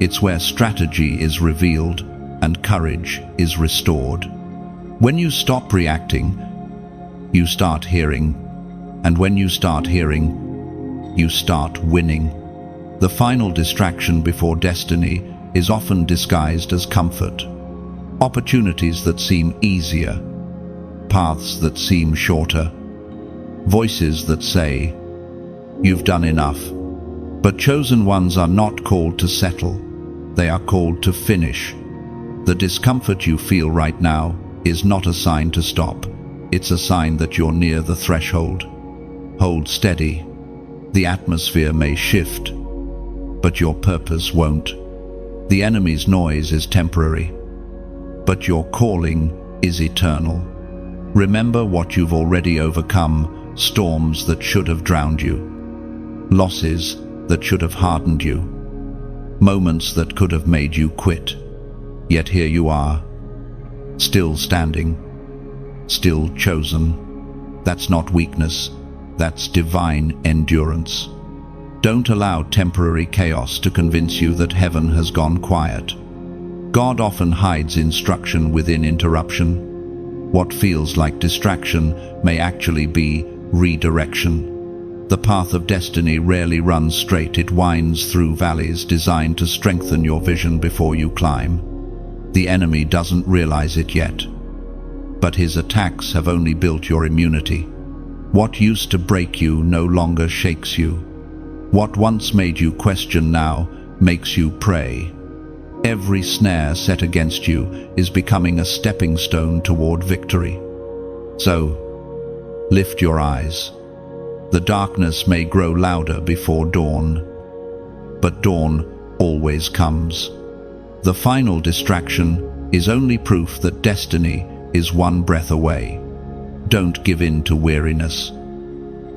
Speaker 1: It's where strategy is revealed and courage is restored. When you stop reacting, you start hearing, and when you start hearing, you start winning. The final distraction before destiny is often disguised as comfort. Opportunities that seem easier, paths that seem shorter, voices that say, "You've done enough." But chosen ones are not called to settle, they are called to finish. The discomfort you feel right now is not a sign to stop. It's a sign that you're near the threshold. Hold steady. The atmosphere may shift, but your purpose won't. The enemy's noise is temporary, but your calling is eternal. Remember what you've already overcome, storms that should have drowned you, losses that should have hardened you, moments that could have made you quit. Yet here you are, still standing, still chosen. That's not weakness, that's divine endurance. Don't allow temporary chaos to convince you that heaven has gone quiet. God often hides instruction within interruption. What feels like distraction may actually be redirection. The path of destiny rarely runs straight, it winds through valleys designed to strengthen your vision before you climb. The enemy doesn't realize it yet, but his attacks have only built your immunity. What used to break you no longer shakes you. What once made you question now makes you pray. Every snare set against you is becoming a stepping stone toward victory. So, lift your eyes. The darkness may grow louder before dawn, but dawn always comes. The final distraction is only proof that destiny is one breath away. Don't give in to weariness.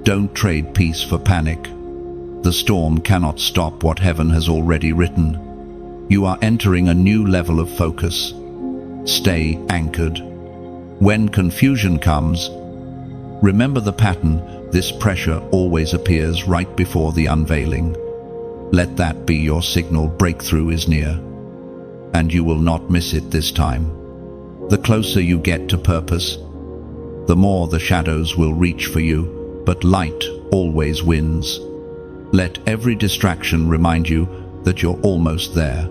Speaker 1: Don't trade peace for panic. The storm cannot stop what heaven has already written. You are entering a new level of focus. Stay anchored. When confusion comes, remember the pattern. This pressure always appears right before the unveiling. Let that be your signal. Breakthrough is near, and you will not miss it this time. The closer you get to purpose, the more the shadows will reach for you, but light always wins. Let every distraction remind you that you're almost there.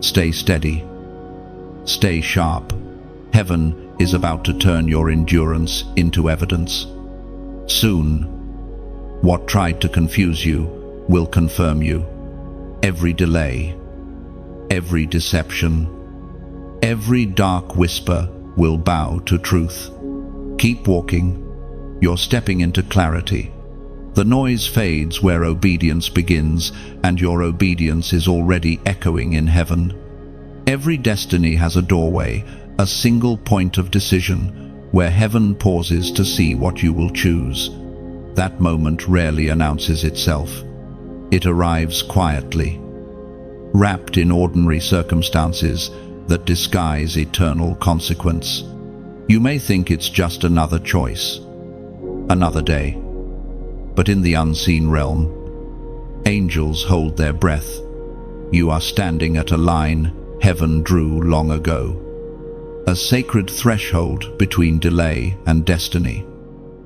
Speaker 1: Stay steady. Stay sharp. Heaven is about to turn your endurance into evidence. Soon, what tried to confuse you will confirm you. Every delay, every deception, every dark whisper will bow to truth. Keep walking. You're stepping into clarity. The noise fades where obedience begins, and your obedience is already echoing in heaven. Every destiny has a doorway, a single point of decision, where heaven pauses to see what you will choose. That moment rarely announces itself. It arrives quietly, wrapped in ordinary circumstances that disguise eternal consequence. You may think it's just another choice, another day. But in the unseen realm, angels hold their breath. You are standing at a line heaven drew long ago. A sacred threshold between delay and destiny.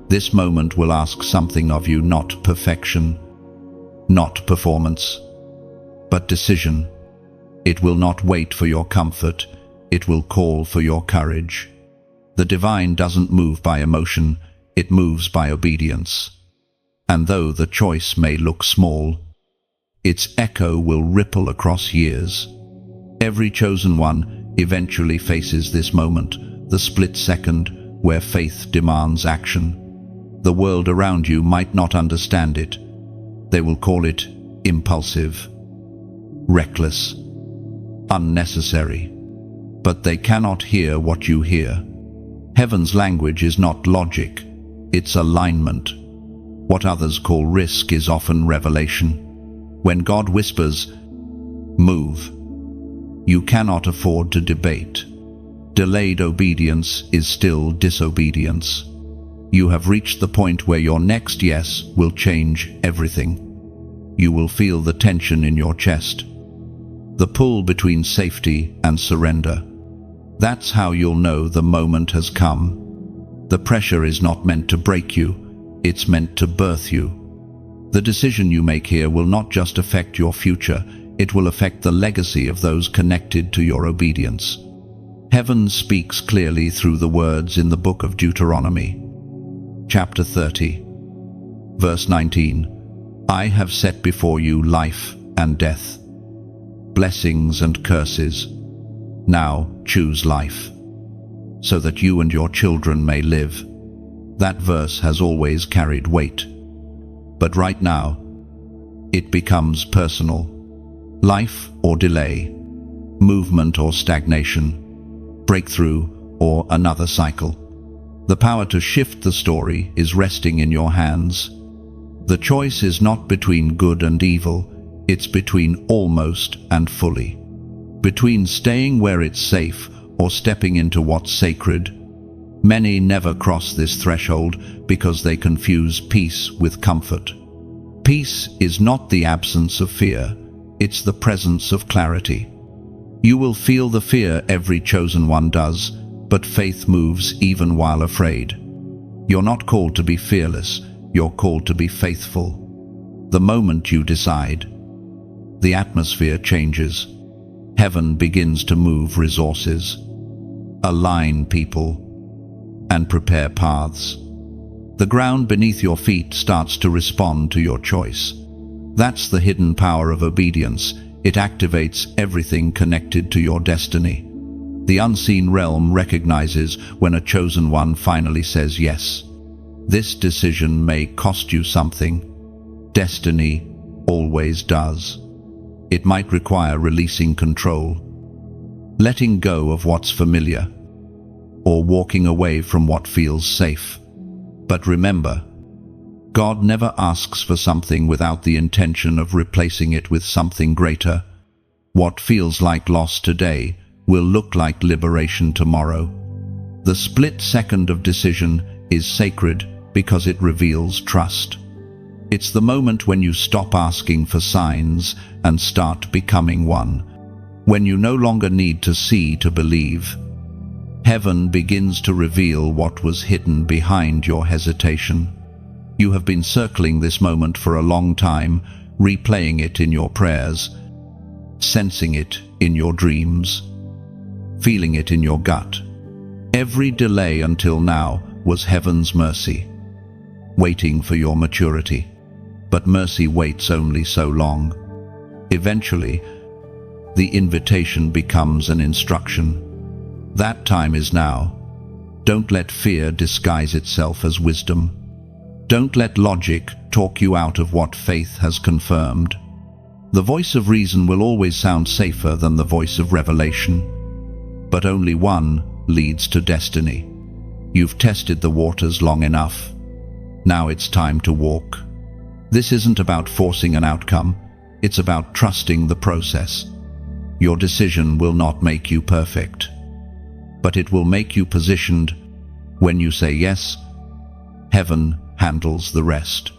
Speaker 1: This moment will ask something of you, not perfection, not performance, but decision. It will not wait for your comfort, it will call for your courage. The divine doesn't move by emotion, it moves by obedience. And though the choice may look small, its echo will ripple across years. Every chosen one eventually faces this moment, the split second where faith demands action. The world around you might not understand it. They will call it impulsive, reckless, unnecessary. But they cannot hear what you hear. Heaven's language is not logic, it's alignment. What others call risk is often revelation. When God whispers, "Move," you cannot afford to debate. Delayed obedience is still disobedience. You have reached the point where your next yes will change everything. You will feel the tension in your chest, the pull between safety and surrender. That's how you'll know the moment has come. The pressure is not meant to break you, it's meant to birth you. The decision you make here will not just affect your future, it will affect the legacy of those connected to your obedience. Heaven speaks clearly through the words in the book of Deuteronomy, chapter 30, verse 19. I have set before you life and death, blessings and curses. Now choose life, so that you and your children may live. That verse has always carried weight. But right now, it becomes personal. Life or delay, movement or stagnation, breakthrough or another cycle. The power to shift the story is resting in your hands. The choice is not between good and evil, it's between almost and fully. Between staying where it's safe or stepping into what's sacred. Many never cross this threshold because they confuse peace with comfort. Peace is not the absence of fear, it's the presence of clarity. You will feel the fear every chosen one does, but faith moves even while afraid. You're not called to be fearless, you're called to be faithful. The moment you decide, the atmosphere changes. Heaven begins to move resources, align people, and prepare paths. The ground beneath your feet starts to respond to your choice. That's the hidden power of obedience. It activates everything connected to your destiny. The unseen realm recognizes when a chosen one finally says yes. This decision may cost you something. Destiny always does. It might require releasing control, letting go of what's familiar, or walking away from what feels safe. But remember, God never asks for something without the intention of replacing it with something greater. What feels like loss today will look like liberation tomorrow. The split second of decision is sacred because it reveals trust. It's the moment when you stop asking for signs and start becoming one. When you no longer need to see to believe. Heaven begins to reveal what was hidden behind your hesitation. You have been circling this moment for a long time, replaying it in your prayers, sensing it in your dreams, feeling it in your gut. Every delay until now was heaven's mercy, waiting for your maturity. But mercy waits only so long. Eventually, the invitation becomes an instruction. That time is now. Don't let fear disguise itself as wisdom. Don't let logic talk you out of what faith has confirmed. The voice of reason will always sound safer than the voice of revelation. But only one leads to destiny. You've tested the waters long enough. Now it's time to walk. This isn't about forcing an outcome. It's about trusting the process. Your decision will not make you perfect, but it will make you positioned. When you say yes, heaven handles the rest.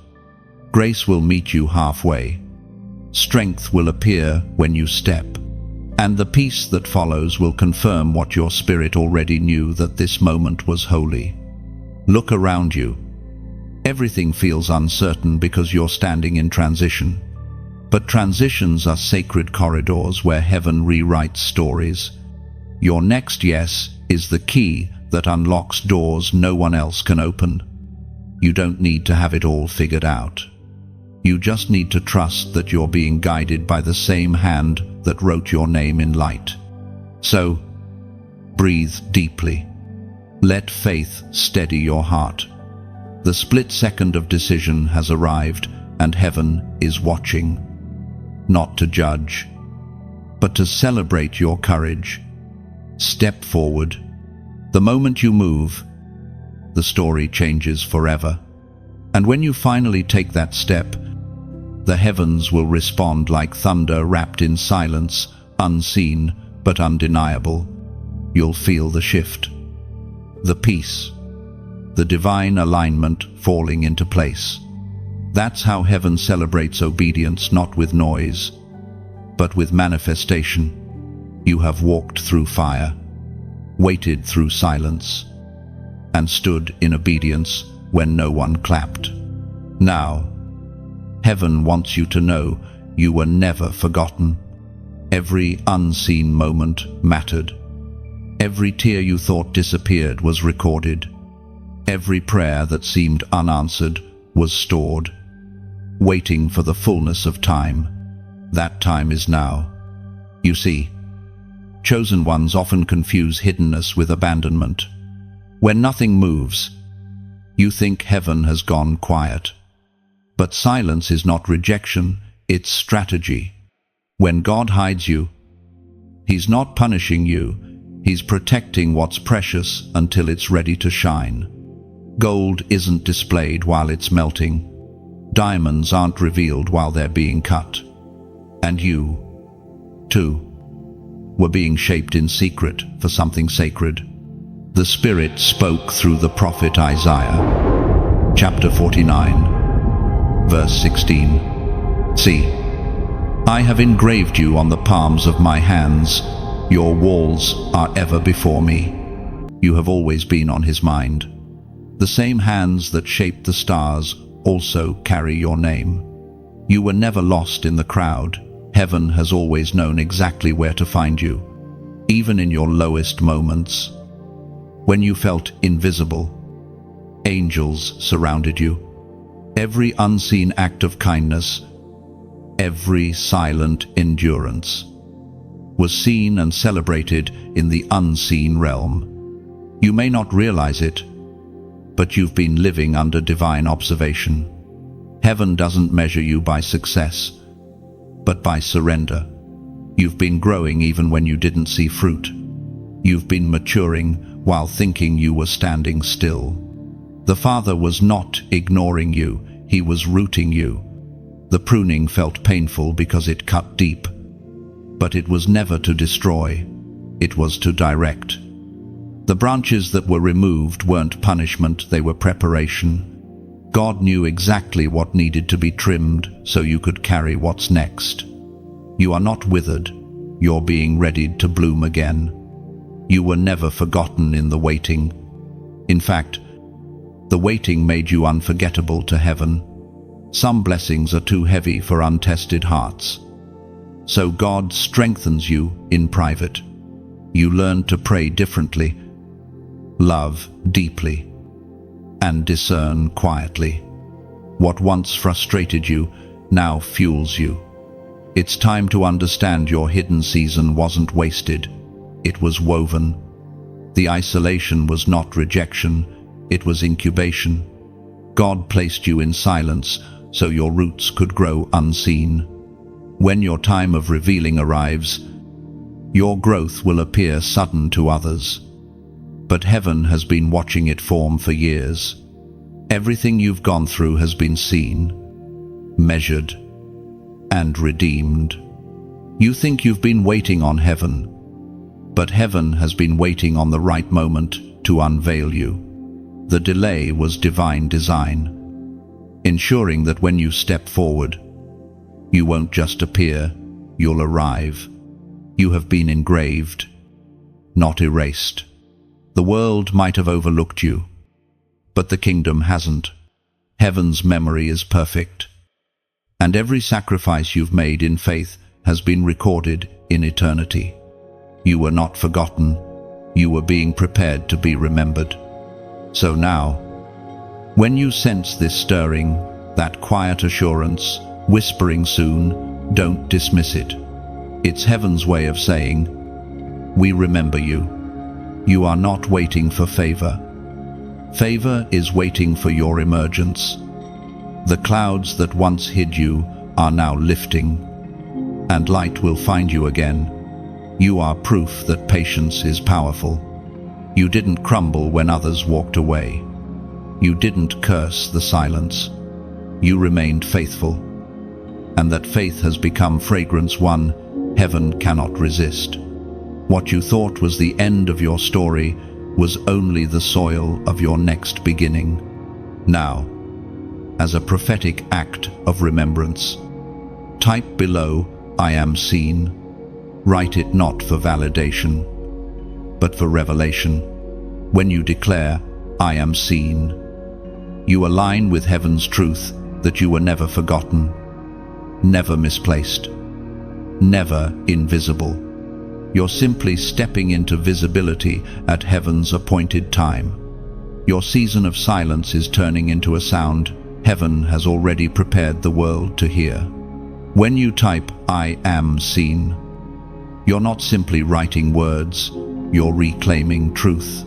Speaker 1: Grace will meet you halfway. Strength will appear when you step. And the peace that follows will confirm what your spirit already knew, that this moment was holy. Look around you. Everything feels uncertain because you're standing in transition. But transitions are sacred corridors where heaven rewrites stories. Your next yes is the key that unlocks doors no one else can open. You don't need to have it all figured out. You just need to trust that you're being guided by the same hand that wrote your name in light. So, breathe deeply. Let faith steady your heart. The split second of decision has arrived, and heaven is watching. Not to judge, but to celebrate your courage. Step forward. The moment you move, the story changes forever. And when you finally take that step, the heavens will respond like thunder wrapped in silence, unseen but undeniable. You'll feel the shift, the peace, the divine alignment falling into place. That's how heaven celebrates obedience, not with noise, but with manifestation. You have walked through fire, waited through silence, and stood in obedience when no one clapped. Now, heaven wants you to know you were never forgotten. Every unseen moment mattered. Every tear you thought disappeared was recorded. Every prayer that seemed unanswered was stored, waiting for the fullness of time. That time is now. You see, chosen ones often confuse hiddenness with abandonment. When nothing moves, you think heaven has gone quiet. But silence is not rejection, it's strategy. When God hides you, He's not punishing you, He's protecting what's precious until it's ready to shine. Gold isn't displayed while it's melting. Diamonds aren't revealed while they're being cut. And you, too, were being shaped in secret for something sacred. The Spirit spoke through the prophet Isaiah, chapter 49, verse 16. See, I have engraved you on the palms of my hands. Your walls are ever before me. You have always been on His mind. The same hands that shaped the stars also carry your name. You were never lost in the crowd. Heaven has always known exactly where to find you, even in your lowest moments. When you felt invisible, Angels surrounded you. Every unseen act of kindness, every silent endurance, was seen and celebrated in the unseen realm. You may not realize it, but you've been living under divine observation. Heaven doesn't measure you by success, but by surrender. You've been growing even when you didn't see fruit. You've been maturing while thinking you were standing still. The Father was not ignoring you, He was rooting you. The pruning felt painful because it cut deep, but it was never to destroy, it was to direct. The branches that were removed weren't punishment, they were preparation. God knew exactly what needed to be trimmed so you could carry what's next. You are not withered, you're being readied to bloom again. You were never forgotten in the waiting. In fact, the waiting made you unforgettable to heaven. Some blessings are too heavy for untested hearts. So God strengthens you in private. You learn to pray differently, love deeply, and discern quietly. What once frustrated you now fuels you. It's time to understand your hidden season wasn't wasted. It was woven. The isolation was not rejection, it was incubation. God placed you in silence so your roots could grow unseen. When your time of revealing arrives, your growth will appear sudden to others. But heaven has been watching it form for years. Everything you've gone through has been seen, measured, and redeemed. You think you've been waiting on heaven, but heaven has been waiting on the right moment to unveil you. The delay was divine design, ensuring that when you step forward, you won't just appear, you'll arrive. You have been engraved, not erased. The world might have overlooked you, but the kingdom hasn't. Heaven's memory is perfect, and every sacrifice you've made in faith has been recorded in eternity. You were not forgotten, you were being prepared to be remembered. So now, when you sense this stirring, that quiet assurance, whispering soon, don't dismiss it. It's heaven's way of saying, we remember you. You are not waiting for favor. Favor is waiting for your emergence. The clouds that once hid you are now lifting, and light will find you again. You are proof that patience is powerful. You didn't crumble when others walked away. You didn't curse the silence. You remained faithful. And that faith has become fragrance one heaven cannot resist. What you thought was the end of your story was only the soil of your next beginning. Now, as a prophetic act of remembrance, type below, I am seen. Write it not for validation, but for revelation. When you declare, I am seen, you align with heaven's truth that you were never forgotten, never misplaced, never invisible. You're simply stepping into visibility at heaven's appointed time. Your season of silence is turning into a sound heaven has already prepared the world to hear. When you type, I am seen, you're not simply writing words, you're reclaiming truth.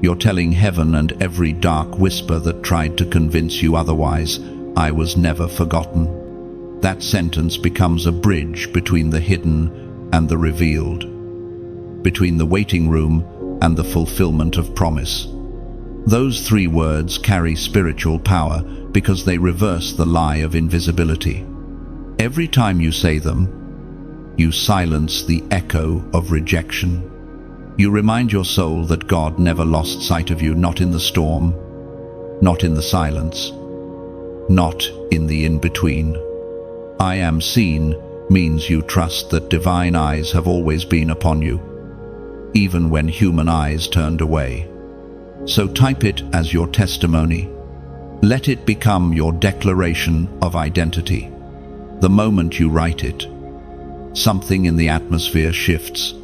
Speaker 1: You're telling heaven and every dark whisper that tried to convince you otherwise, I was never forgotten. That sentence becomes a bridge between the hidden and the revealed, between the waiting room and the fulfillment of promise. Those three words carry spiritual power because they reverse the lie of invisibility. Every time you say them, you silence the echo of rejection. You remind your soul that God never lost sight of you, not in the storm, not in the silence, not in the in-between. I am seen means you trust that divine eyes have always been upon you, even when human eyes turned away. So type it as your testimony. Let it become your declaration of identity. The moment you write it, something in the atmosphere shifts.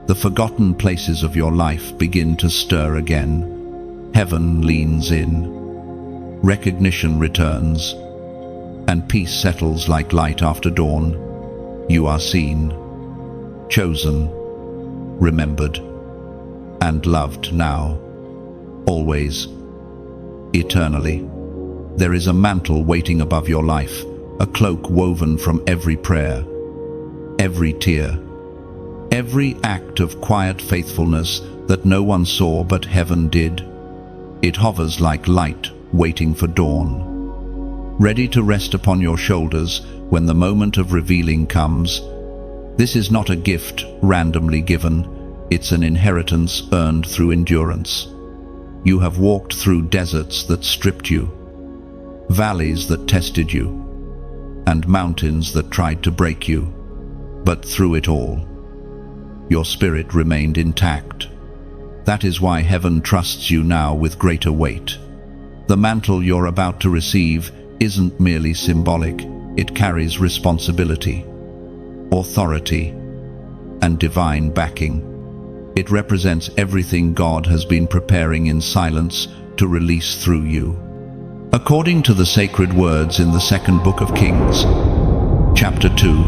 Speaker 1: The forgotten places of your life begin to stir again. Heaven leans in. Recognition returns, and peace settles like light after dawn. You are seen, chosen, remembered, and loved now, always, eternally. There is a mantle waiting above your life, a cloak woven from every prayer, every tear, every act of quiet faithfulness that no one saw but heaven did. It hovers like light waiting for dawn, ready to rest upon your shoulders when the moment of revealing comes. This is not a gift randomly given, it's an inheritance earned through endurance. You have walked through deserts that stripped you, valleys that tested you, and mountains that tried to break you. But through it all, your spirit remained intact. That is why heaven trusts you now with greater weight. The mantle you're about to receive isn't merely symbolic, it carries responsibility, authority, and divine backing. It represents everything God has been preparing in silence to release through you. According to the sacred words in the second book of Kings, chapter 2,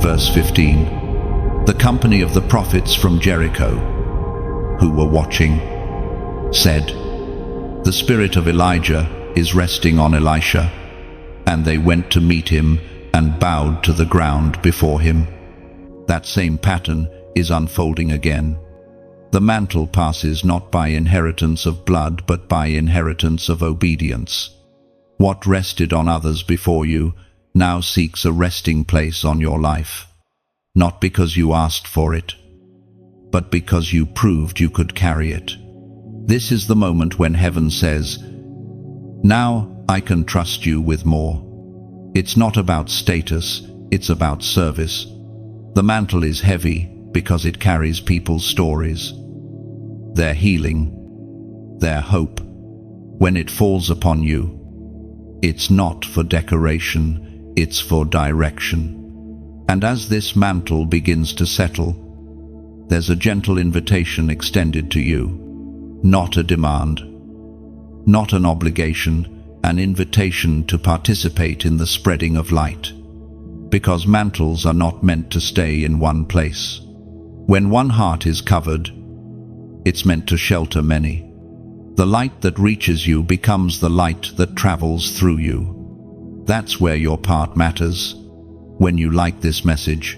Speaker 1: verse 15, the company of the prophets from Jericho, who were watching, said, "The spirit of Elijah is resting on Elisha." And they went to meet him and bowed to the ground before him. That same pattern is unfolding again. The mantle passes not by inheritance of blood, but by inheritance of obedience. What rested on others before you now seeks a resting place on your life, not because you asked for it, but because you proved you could carry it. This is the moment when heaven says, "Now I can trust you with more." It's not about status, it's about service. The mantle is heavy because it carries people's stories, their healing, their hope. When it falls upon you, it's not for decoration, it's for direction. And as this mantle begins to settle, there's a gentle invitation extended to you. Not a demand, not an obligation, an invitation to participate in the spreading of light. Because mantles are not meant to stay in one place. When one heart is covered, it's meant to shelter many. The light that reaches you becomes the light that travels through you. That's where your part matters. When you like this message,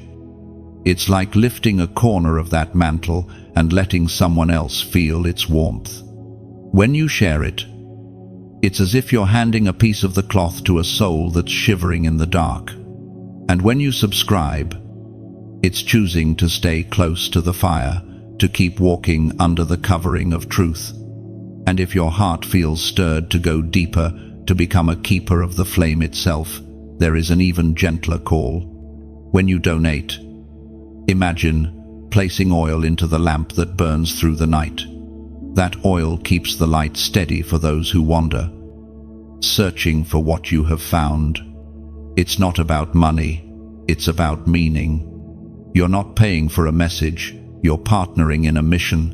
Speaker 1: it's like lifting a corner of that mantle and letting someone else feel its warmth. When you share it, it's as if you're handing a piece of the cloth to a soul that's shivering in the dark. And when you subscribe, it's choosing to stay close to the fire, to keep walking under the covering of truth. And if your heart feels stirred to go deeper, to become a keeper of the flame itself, there is an even gentler call. When you donate, imagine placing oil into the lamp that burns through the night. That oil keeps the light steady for those who wander, searching for what you have found. It's not about money, it's about meaning. You're not paying for a message, you're partnering in a mission.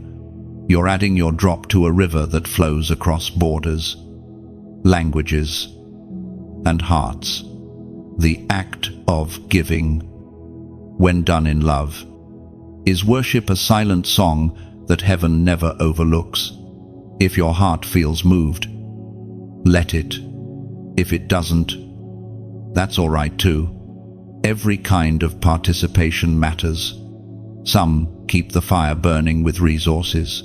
Speaker 1: You're adding your drop to a river that flows across borders, languages, and hearts. The act of giving, when done in love, is worship, a silent song that heaven never overlooks. If your heart feels moved, let it. If it doesn't, that's all right too. Every kind of participation matters. Some keep the fire burning with resources,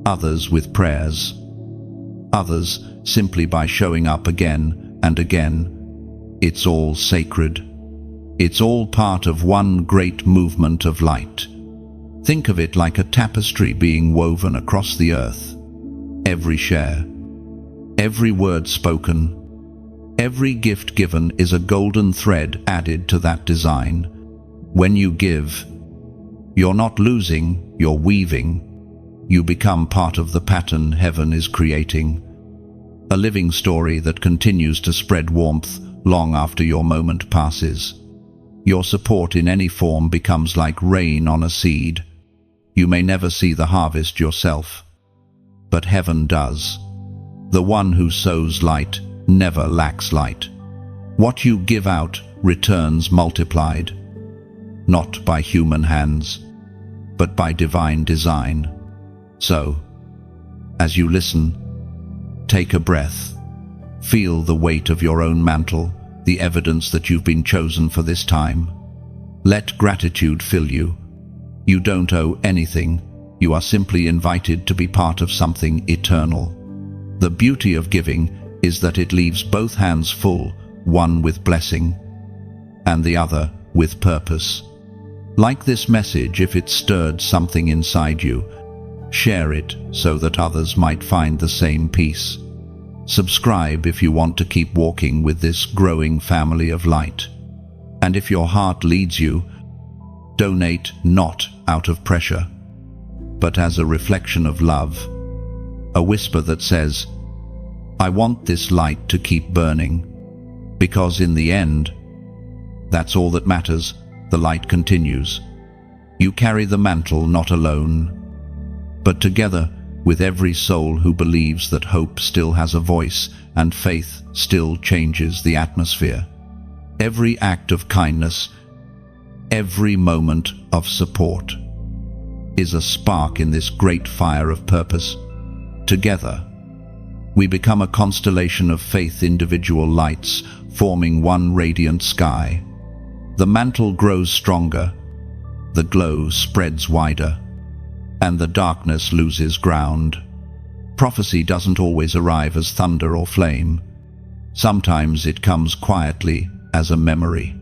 Speaker 1: others with prayers, others simply by showing up again and again. It's all sacred. It's all part of one great movement of light. Think of it like a tapestry being woven across the earth. Every share, every word spoken, every gift given is a golden thread added to that design. When you give, you're not losing, you're weaving. You become part of the pattern heaven is creating. A living story that continues to spread warmth long after your moment passes. Your support in any form becomes like rain on a seed. You may never see the harvest yourself, but heaven does. The one who sows light never lacks light. What you give out returns multiplied, not by human hands, but by divine design. So, as you listen, take a breath. Feel the weight of your own mantle, the evidence that you've been chosen for this time. Let gratitude fill you. You don't owe anything. You are simply invited to be part of something eternal. The beauty of giving is that it leaves both hands full, one with blessing and the other with purpose. Like this message, if it stirred something inside you, share it so that others might find the same peace. Subscribe if you want to keep walking with this growing family of light. And if your heart leads you, donate not out of pressure, but as a reflection of love, a whisper that says, I want this light to keep burning, because in the end, that's all that matters. The light continues. You carry the mantle not alone, but together with every soul who believes that hope still has a voice and faith still changes the atmosphere. Every act of kindness, every moment of support is a spark in this great fire of purpose. Together, we become a constellation of faith, individual lights forming one radiant sky. The mantle grows stronger, the glow spreads wider, and the darkness loses ground. Prophecy doesn't always arrive as thunder or flame. Sometimes it comes quietly as a memory,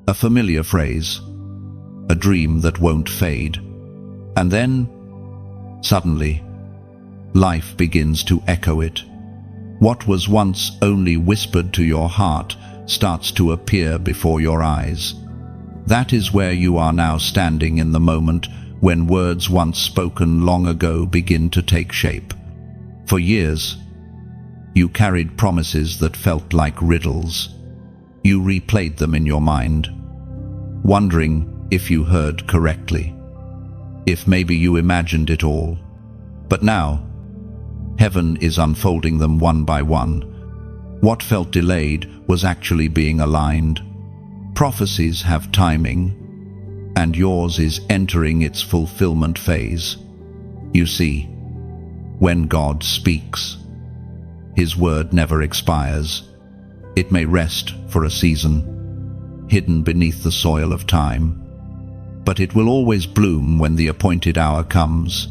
Speaker 1: a familiar phrase, a dream that won't fade. And then, suddenly, life begins to echo it. What was once only whispered to your heart starts to appear before your eyes. That is where you are now, standing in the moment when words once spoken long ago begin to take shape. For years, you carried promises that felt like riddles. You replayed them in your mind, wondering if you heard correctly, if maybe you imagined it all. But now, heaven is unfolding them one by one. What felt delayed was actually being aligned. Prophecies have timing, and yours is entering its fulfillment phase. You see, when God speaks, His word never expires. It may rest for a season, hidden beneath the soil of time, but it will always bloom when the appointed hour comes.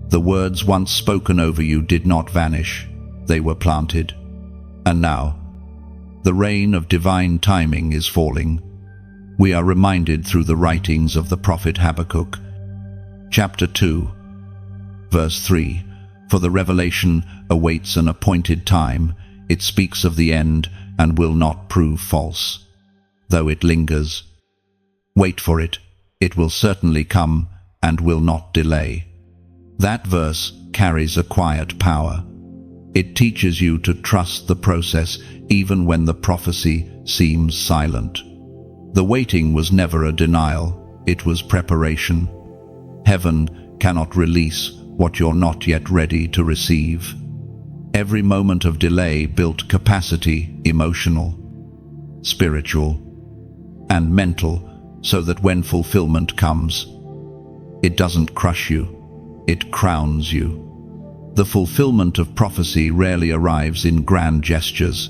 Speaker 1: The words once spoken over you did not vanish, they were planted. And now, the rain of divine timing is falling. We are reminded through the writings of the prophet Habakkuk, chapter 2, verse 3, for the revelation awaits an appointed time. It speaks of the end and will not prove false. Though it lingers, wait for it. It will certainly come and will not delay. That verse carries a quiet power. It teaches you to trust the process even when the prophecy seems silent. The waiting was never a denial, it was preparation. Heaven cannot release what you're not yet ready to receive. Every moment of delay built capacity, emotional, spiritual, and mental, so that when fulfillment comes, it doesn't crush you, it crowns you. The fulfillment of prophecy rarely arrives in grand gestures.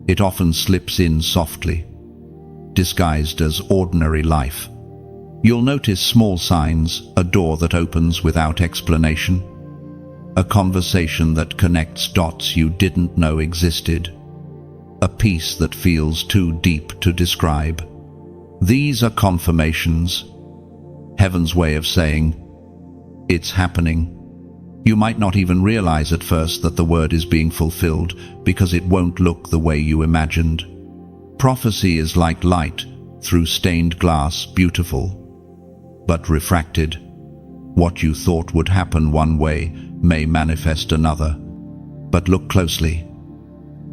Speaker 1: It often slips in softly, disguised as ordinary life. You'll notice small signs, a door that opens without explanation, a conversation that connects dots you didn't know existed, a peace that feels too deep to describe. These are confirmations, heaven's way of saying, it's happening. You might not even realize at first that the word is being fulfilled because it won't look the way you imagined. Prophecy is like light through stained glass, beautiful, but refracted. What you thought would happen one way may manifest another. But look closely,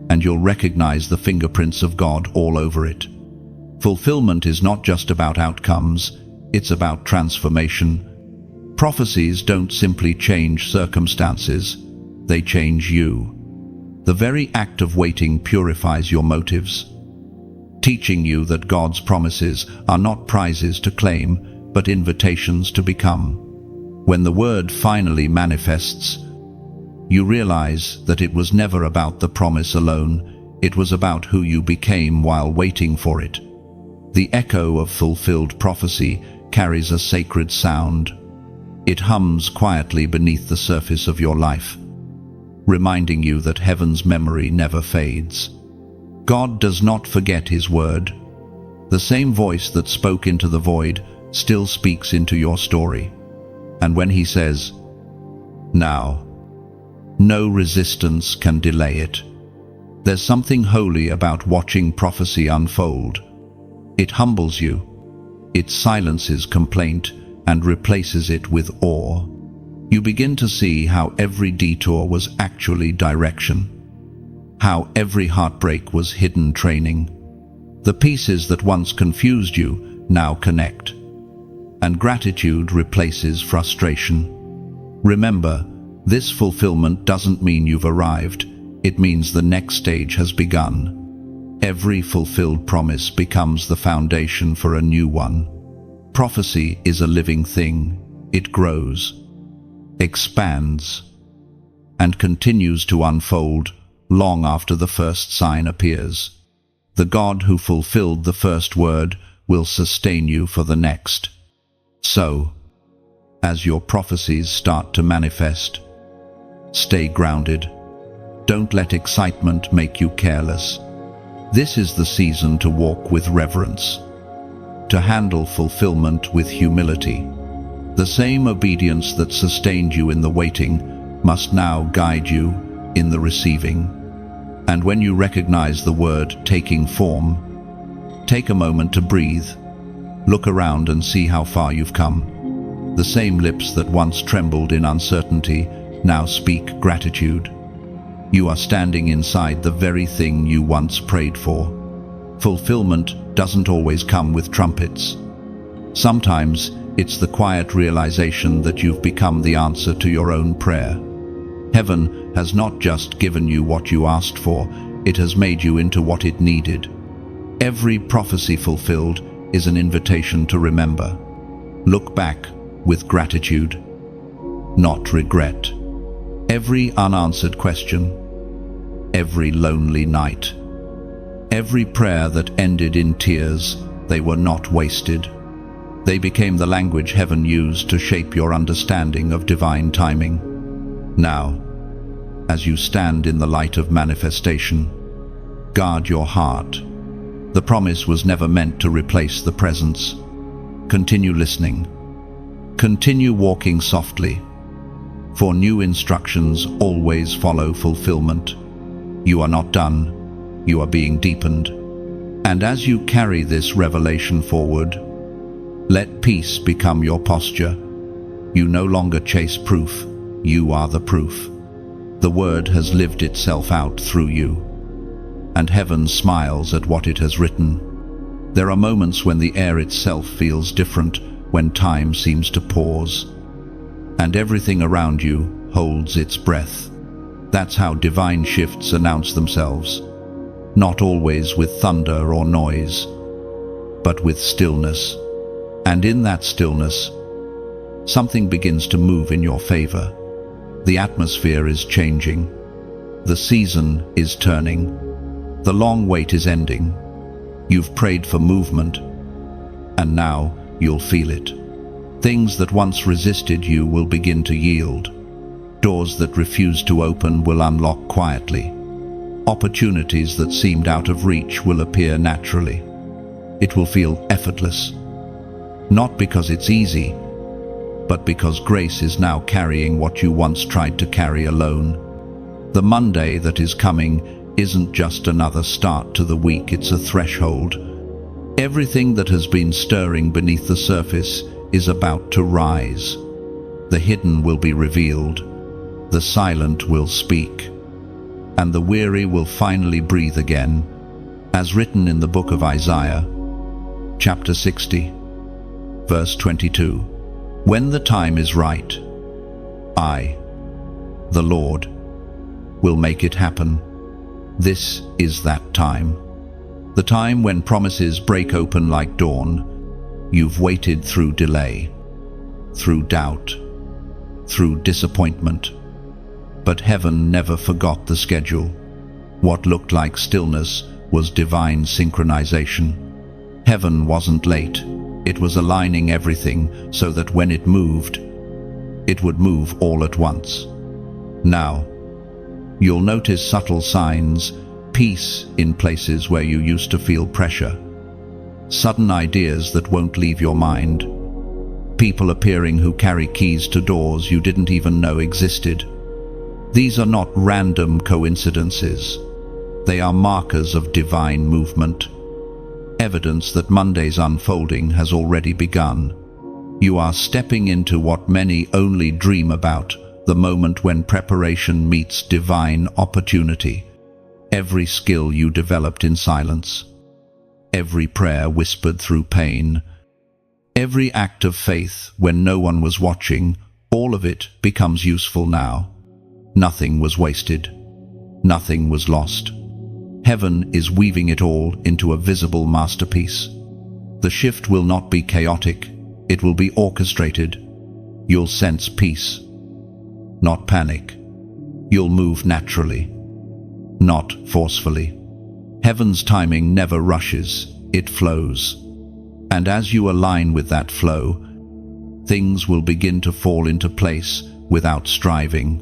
Speaker 1: and you'll recognize the fingerprints of God all over it. Fulfillment is not just about outcomes, it's about transformation. Prophecies don't simply change circumstances, they change you. The very act of waiting purifies your motives, teaching you that God's promises are not prizes to claim, but invitations to become. When the word finally manifests, you realize that it was never about the promise alone, it was about who you became while waiting for it. The echo of fulfilled prophecy carries a sacred sound. It hums quietly beneath the surface of your life, reminding you that heaven's memory never fades. God does not forget His word. The same voice that spoke into the void still speaks into your story. And when He says, "Now," no resistance can delay it. There's something holy about watching prophecy unfold. It humbles you. It silences complaint and replaces it with awe. You begin to see how every detour was actually direction, how every heartbreak was hidden training. The pieces that once confused you now connect, and gratitude replaces frustration. Remember, this fulfillment doesn't mean you've arrived, it means the next stage has begun. Every fulfilled promise becomes the foundation for a new one. Prophecy is a living thing. It grows, expands, and continues to unfold long after the first sign appears. The God who fulfilled the first word will sustain you for the next. So, as your prophecies start to manifest, stay grounded. Don't let excitement make you careless. This is the season to walk with reverence, to handle fulfillment with humility. The same obedience that sustained you in the waiting must now guide you in the receiving. And when you recognize the word taking form, take a moment to breathe. Look around and see how far you've come. The same lips that once trembled in uncertainty now speak gratitude. You are standing inside the very thing you once prayed for. Fulfillment doesn't always come with trumpets. Sometimes it's the quiet realization that you've become the answer to your own prayer. Heaven has not just given you what you asked for, it has made you into what it needed. Every prophecy fulfilled is an invitation to remember. Look back with gratitude, not regret. Every unanswered question, every lonely night, every prayer that ended in tears, they were not wasted. They became the language heaven used to shape your understanding of divine timing. Now, as you stand in the light of manifestation, guard your heart. The promise was never meant to replace the presence. Continue listening. Continue walking softly, for new instructions always follow fulfillment. You are not done, you are being deepened. And as you carry this revelation forward, let peace become your posture. You no longer chase proof, you are the proof. The word has lived itself out through you, and heaven smiles at what it has written. There are moments when the air itself feels different, when time seems to pause, and everything around you holds its breath. That's how divine shifts announce themselves, not always with thunder or noise, but with stillness. And in that stillness, something begins to move in your favor. The atmosphere is changing. The season is turning. The long wait is ending. You've prayed for movement, and now you'll feel it. Things that once resisted you will begin to yield. Doors that refused to open will unlock quietly. Opportunities that seemed out of reach will appear naturally. It will feel effortless. Not because it's easy, but because grace is now carrying what you once tried to carry alone. The Monday that is coming isn't just another start to the week, it's a threshold. Everything that has been stirring beneath the surface is about to rise. The hidden will be revealed, the silent will speak, and the weary will finally breathe again, as written in the book of Isaiah, chapter 60, verse 22. When the time is right, I, the Lord, will make it happen. This is that time. The time when promises break open like dawn. You've waited through delay, through doubt, through disappointment. But heaven never forgot the schedule. What looked like stillness was divine synchronization. Heaven wasn't late. It was aligning everything so that when it moved, it would move all at once. Now, you'll notice subtle signs, peace in places where you used to feel pressure, sudden ideas that won't leave your mind, people appearing who carry keys to doors you didn't even know existed. These are not random coincidences. They are markers of divine movement, evidence that Monday's unfolding has already begun. You are stepping into what many only dream about, the moment when preparation meets divine opportunity. Every skill you developed in silence, every prayer whispered through pain, every act of faith when no one was watching, all of it becomes useful now. Nothing was wasted. Nothing was lost. Heaven is weaving it all into a visible masterpiece. The shift will not be chaotic. It will be orchestrated. You'll sense peace, not panic. You'll move naturally, not forcefully. Heaven's timing never rushes, it flows. And as you align with that flow, things will begin to fall into place without striving.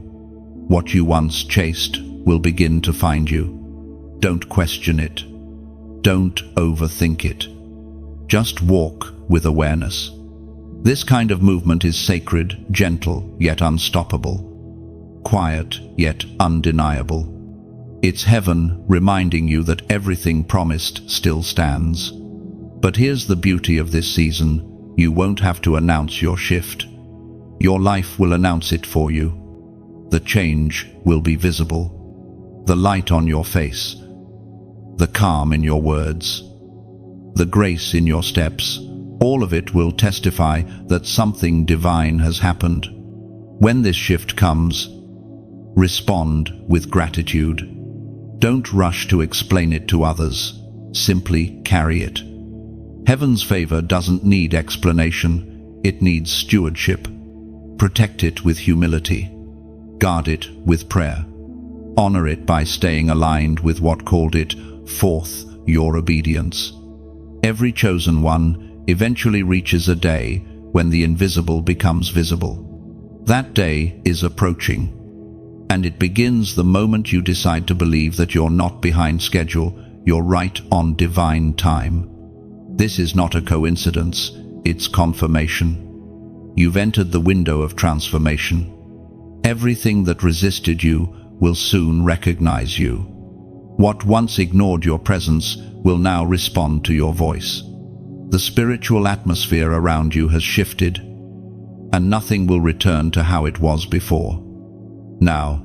Speaker 1: What you once chased will begin to find you. Don't question it. Don't overthink it. Just walk with awareness. This kind of movement is sacred, gentle, yet unstoppable. Quiet, yet undeniable. It's heaven reminding you that everything promised still stands. But here's the beauty of this season. You won't have to announce your shift. Your life will announce it for you. The change will be visible. The light on your face. The calm in your words. The grace in your steps. All of it will testify that something divine has happened. When this shift comes, respond with gratitude. Don't rush to explain it to others. Simply carry it. Heaven's favor doesn't need explanation. It needs stewardship. Protect it with humility. Guard it with prayer. Honor it by staying aligned with what called it forth, your obedience. Every chosen one eventually reaches a day when the invisible becomes visible. That day is approaching, and it begins the moment you decide to believe that you're not behind schedule, you're right on divine time. This is not a coincidence, it's confirmation. You've entered the window of transformation. Everything that resisted you will soon recognize you. What once ignored your presence will now respond to your voice. The spiritual atmosphere around you has shifted, and nothing will return to how it was before. Now,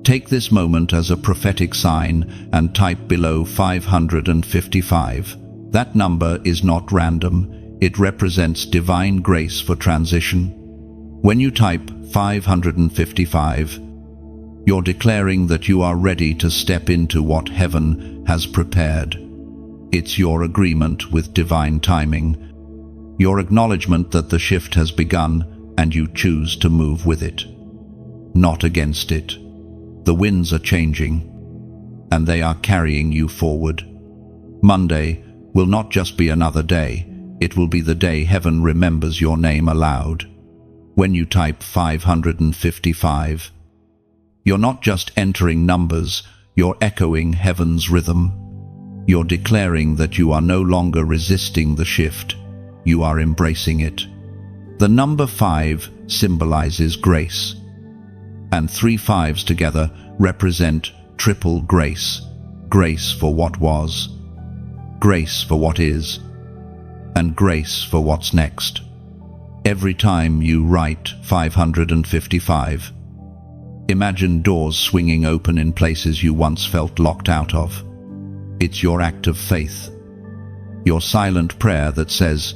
Speaker 1: take this moment as a prophetic sign and type below 555. That number is not random. It represents divine grace for transition. When you type 555, you're declaring that you are ready to step into what heaven has prepared. It's your agreement with divine timing, your acknowledgement that the shift has begun and you choose to move with it, not against it. The winds are changing, and they are carrying you forward. Monday will not just be another day, it will be the day heaven remembers your name aloud. When you type 555, you're not just entering numbers, you're echoing heaven's rhythm. You're declaring that you are no longer resisting the shift, you are embracing it. The number 5 symbolizes grace, and 3 5s together represent triple grace. Grace for what was, grace for what is, and grace for what's next. Every time you write 555, imagine doors swinging open in places you once felt locked out of. It's your act of faith, your silent prayer that says,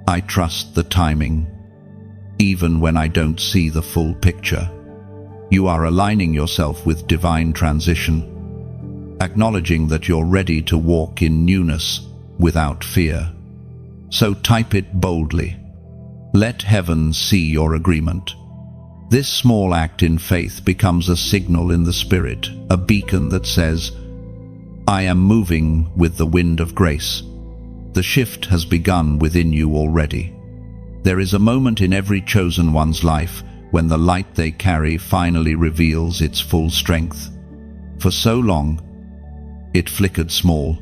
Speaker 1: I trust the timing. even when I don't see the full picture. You are aligning yourself with divine transition, acknowledging that you're ready to walk in newness without fear. So type it boldly. Let heaven see your agreement. This small act in faith becomes a signal in the spirit, a beacon that says, I am moving with the wind of grace. The shift has begun within you already. There is a moment in every chosen one's life when the light they carry finally reveals its full strength. For so long, it flickered small,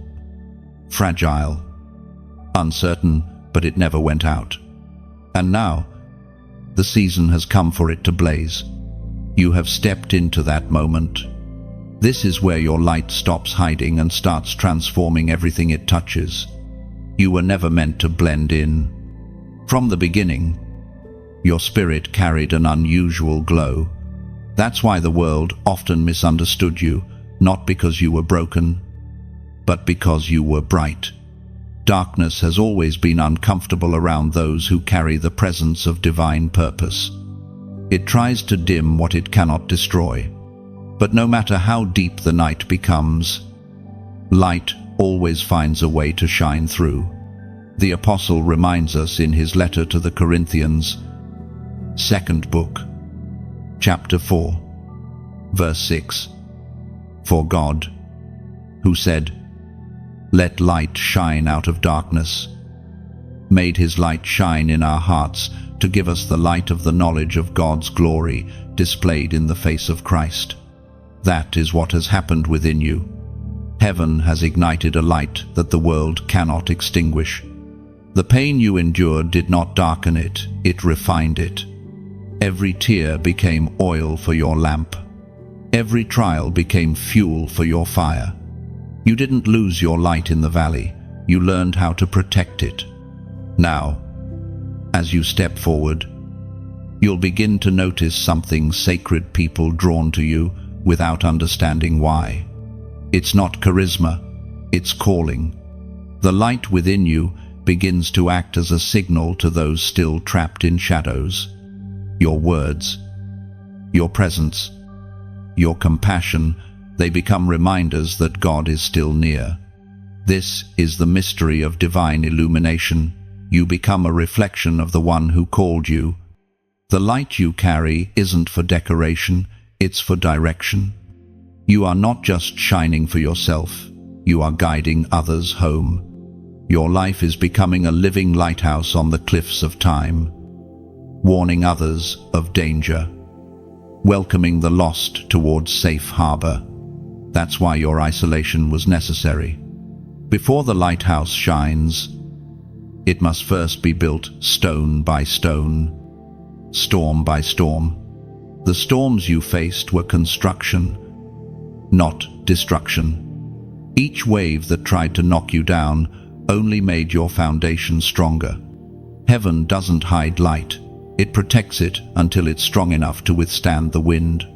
Speaker 1: fragile, uncertain, but it never went out. And now, the season has come for it to blaze. You have stepped into that moment. This is where your light stops hiding and starts transforming everything it touches. You were never meant to blend in. From the beginning, your spirit carried an unusual glow. That's why the world often misunderstood you, not because you were broken, but because you were bright. Darkness has always been uncomfortable around those who carry the presence of divine purpose. It tries to dim what it cannot destroy. But no matter how deep the night becomes, light always finds a way to shine through. The Apostle reminds us in his letter to the Corinthians, 2nd book, chapter 4, verse 6. For God, who said, Let light shine out of darkness, made his light shine in our hearts to give us the light of the knowledge of God's glory displayed in the face of Christ. That is what has happened within you. Heaven has ignited a light that the world cannot extinguish. The pain you endured did not darken it, it refined it. Every tear became oil for your lamp. Every trial became fuel for your fire. You didn't lose your light in the valley, you learned how to protect it. Now, as you step forward, you'll begin to notice something sacred, people drawn to you without understanding why. It's not charisma, it's calling. The light within you begins to act as a signal to those still trapped in shadows. Your words, your presence, your compassion, they become reminders that God is still near. This is the mystery of divine illumination. You become a reflection of the one who called you. The light you carry isn't for decoration, it's for direction. You are not just shining for yourself, you are guiding others home. Your life is becoming a living lighthouse on the cliffs of time, warning others of danger, welcoming the lost towards safe harbor. That's why your isolation was necessary. Before the lighthouse shines, it must first be built stone by stone, storm by storm. The storms you faced were construction, not destruction. Each wave that tried to knock you down only made your foundation stronger. Heaven doesn't hide light. It protects it until it's strong enough to withstand the wind.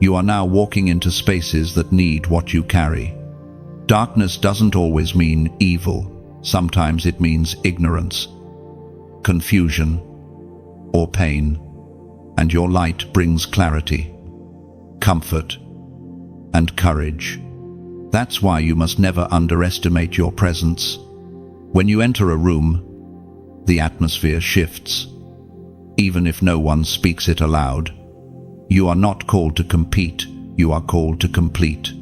Speaker 1: You are now walking into spaces that need what you carry. Darkness doesn't always mean evil. Sometimes it means ignorance, confusion, or pain. And your light brings clarity, comfort, and courage. That's why you must never underestimate your presence. When you enter a room, the atmosphere shifts. Even if no one speaks it aloud, you are not called to compete, you are called to complete.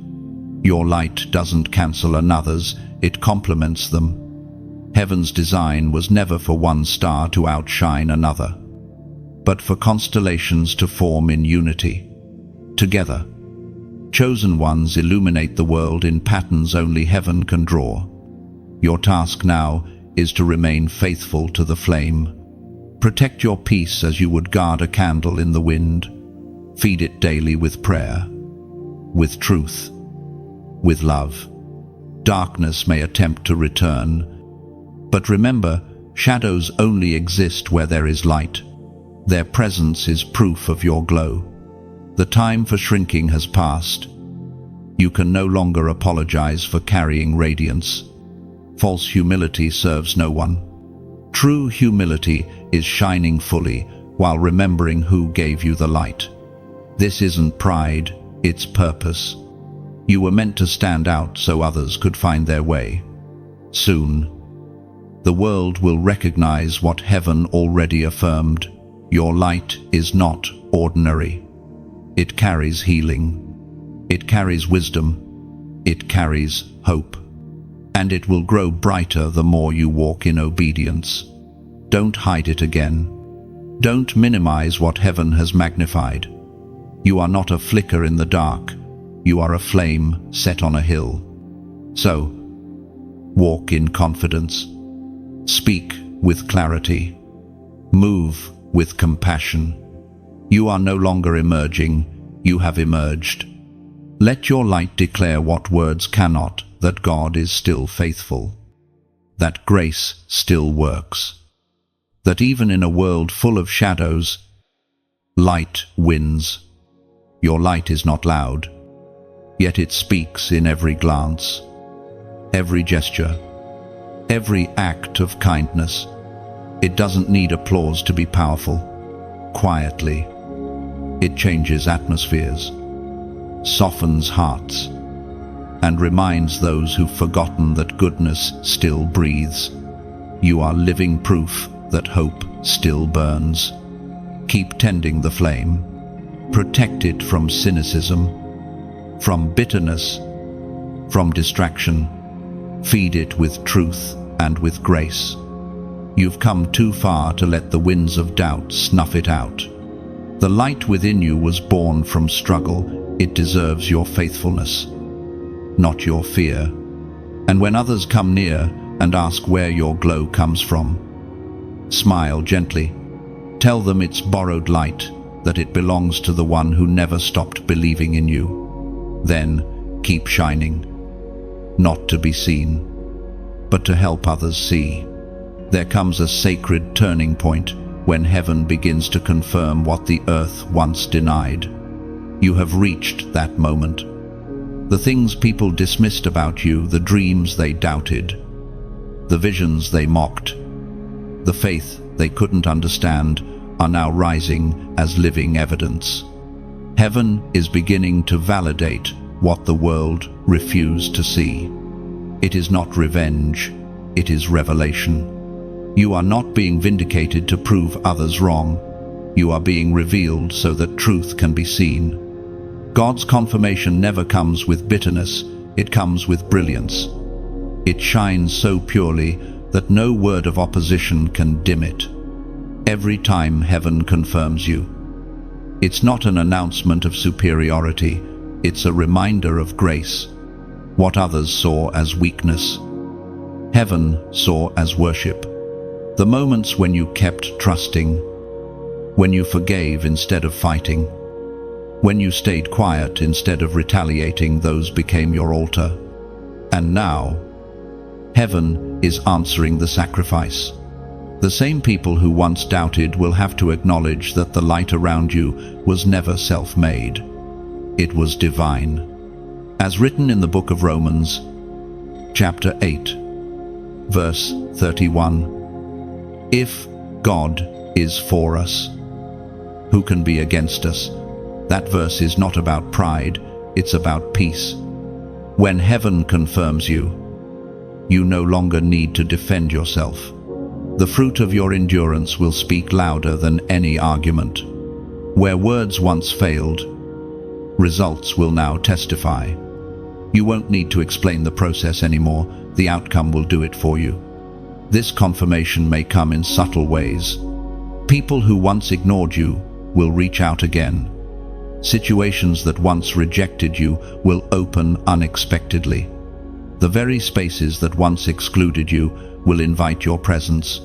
Speaker 1: Your light doesn't cancel another's, it complements them. Heaven's design was never for one star to outshine another, but for constellations to form in unity. Together, chosen ones illuminate the world in patterns only heaven can draw. Your task now is to remain faithful to the flame. Protect your peace as you would guard a candle in the wind. Feed it daily with prayer, with truth, with love. Darkness may attempt to return, but remember, shadows only exist where there is light. Their presence is proof of your glow. The time for shrinking has passed. You can no longer apologize for carrying radiance. False humility serves no one. True humility is shining fully, while remembering who gave you the light. This isn't pride, it's purpose. You were meant to stand out so others could find their way. Soon, the world will recognize what heaven already affirmed. Your light is not ordinary. It carries healing. It carries wisdom. It carries hope. And it will grow brighter the more you walk in obedience. Don't hide it again. Don't minimize what heaven has magnified. You are not a flicker in the dark. You are a flame set on a hill. So, walk in confidence. Speak with clarity. Move with compassion. You are no longer emerging, you have emerged. Let your light declare what words cannot, that God is still faithful, that grace still works, that even in a world full of shadows, light wins. Your light is not loud, yet it speaks in every glance, every gesture, every act of kindness. It doesn't need applause to be powerful. Quietly, it changes atmospheres, softens hearts, and reminds those who've forgotten that goodness still breathes. You are living proof that hope still burns. Keep tending the flame. Protect it from cynicism, from bitterness, from distraction. Feed it with truth and with grace. You've come too far to let the winds of doubt snuff it out. The light within you was born from struggle. It deserves your faithfulness, not your fear. And when others come near and ask where your glow comes from, smile gently. Tell them it's borrowed light, that it belongs to the one who never stopped believing in you. Then keep shining, not to be seen, but to help others see. There comes a sacred turning point when heaven begins to confirm what the earth once denied. You have reached that moment. The things people dismissed about you, the dreams they doubted, the visions they mocked, the faith they couldn't understand, are now rising as living evidence. Heaven is beginning to validate what the world refused to see. It is not revenge, it is revelation. You are not being vindicated to prove others wrong. You are being revealed so that truth can be seen. God's confirmation never comes with bitterness, it comes with brilliance. It shines so purely that no word of opposition can dim it. Every time heaven confirms you, it's not an announcement of superiority, it's a reminder of grace. What others saw as weakness, heaven saw as worship. The moments when you kept trusting, when you forgave instead of fighting, when you stayed quiet instead of retaliating, those became your altar. And now, heaven is answering the sacrifice. The same people who once doubted will have to acknowledge that the light around you was never self-made. It was divine. As written in the book of Romans, chapter 8, verse 31, if God is for us, who can be against us? That verse is not about pride, it's about peace. When heaven confirms you, you no longer need to defend yourself. The fruit of your endurance will speak louder than any argument. Where words once failed, results will now testify. You won't need to explain the process anymore, the outcome will do it for you. This confirmation may come in subtle ways. People who once ignored you will reach out again. Situations that once rejected you will open unexpectedly. The very spaces that once excluded you will invite your presence.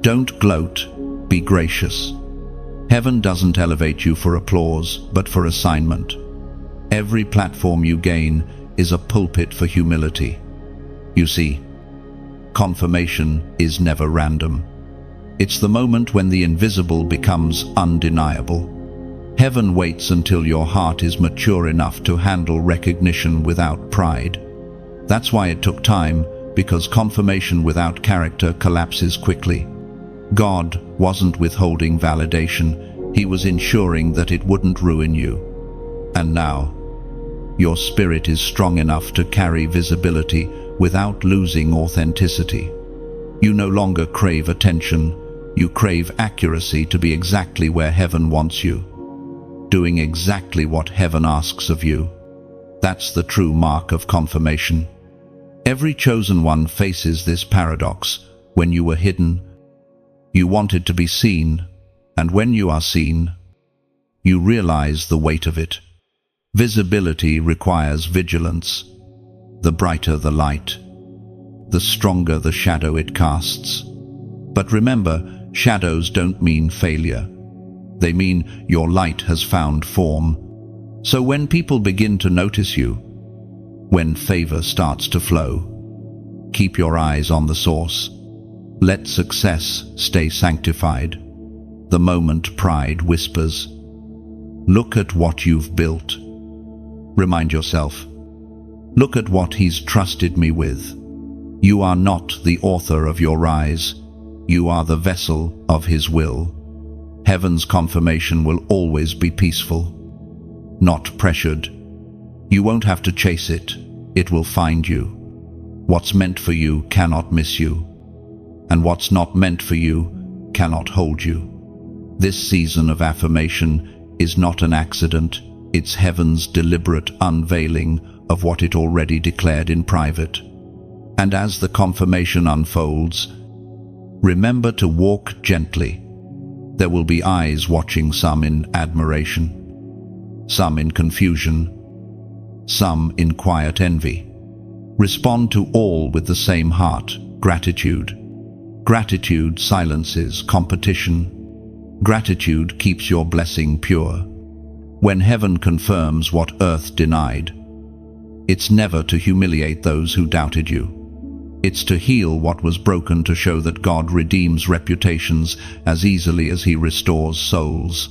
Speaker 1: Don't gloat, be gracious. Heaven doesn't elevate you for applause, but for assignment. Every platform you gain is a pulpit for humility. You see, confirmation is never random. It's the moment when the invisible becomes undeniable. Heaven waits until your heart is mature enough to handle recognition without pride. That's why it took time, because confirmation without character collapses quickly. God wasn't withholding validation, he was ensuring that it wouldn't ruin you. And now, your spirit is strong enough to carry visibility without losing authenticity. You no longer crave attention, you crave accuracy to be exactly where heaven wants you, doing exactly what heaven asks of you. That's the true mark of confirmation. Every chosen one faces this paradox. When you were hidden, you wanted to be seen, and when you are seen, you realize the weight of it. Visibility requires vigilance. The brighter the light, the stronger the shadow it casts. But remember, shadows don't mean failure. They mean your light has found form. So when people begin to notice you, when favor starts to flow, keep your eyes on the source. Let success stay sanctified. The moment pride whispers, "Look at what you've built." Remind yourself, "Look at what he's trusted me with." You are not the author of your rise. You are the vessel of his will. Heaven's confirmation will always be peaceful, not pressured. You won't have to chase it. It will find you. What's meant for you cannot miss you, and what's not meant for you cannot hold you. This season of affirmation is not an accident. It's heaven's deliberate unveiling of what it already declared in private. And as the confirmation unfolds, remember to walk gently. There will be eyes watching, some in admiration, some in confusion, some in quiet envy. Respond to all with the same heart, gratitude. Gratitude silences competition. Gratitude keeps your blessing pure. When heaven confirms what earth denied, it's never to humiliate those who doubted you. It's to heal what was broken, to show that God redeems reputations as easily as he restores souls.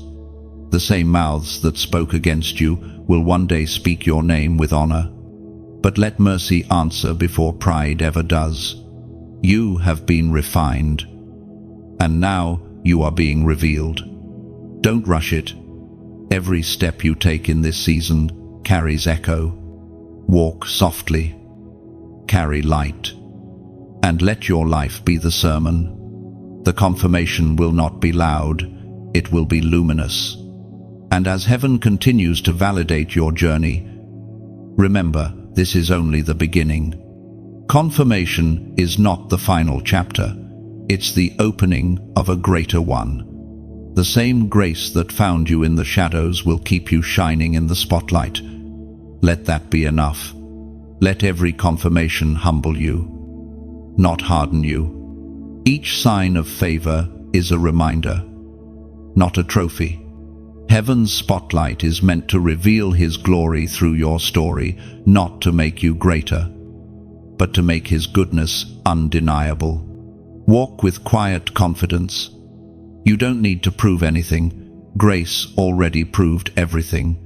Speaker 1: The same mouths that spoke against you will one day speak your name with honor. But let mercy answer before pride ever does. You have been refined, and now you are being revealed. Don't rush it. Every step you take in this season carries echo. Walk softly, carry light, and let your life be the sermon. The confirmation will not be loud, it will be luminous. And as heaven continues to validate your journey, remember, this is only the beginning. Confirmation is not the final chapter, it's the opening of a greater one. The same grace that found you in the shadows will keep you shining in the spotlight. Let that be enough. Let every confirmation humble you, not harden you. Each sign of favor is a reminder, not a trophy. Heaven's spotlight is meant to reveal his glory through your story, not to make you greater, but to make his goodness undeniable. Walk with quiet confidence. You don't need to prove anything. Grace already proved everything.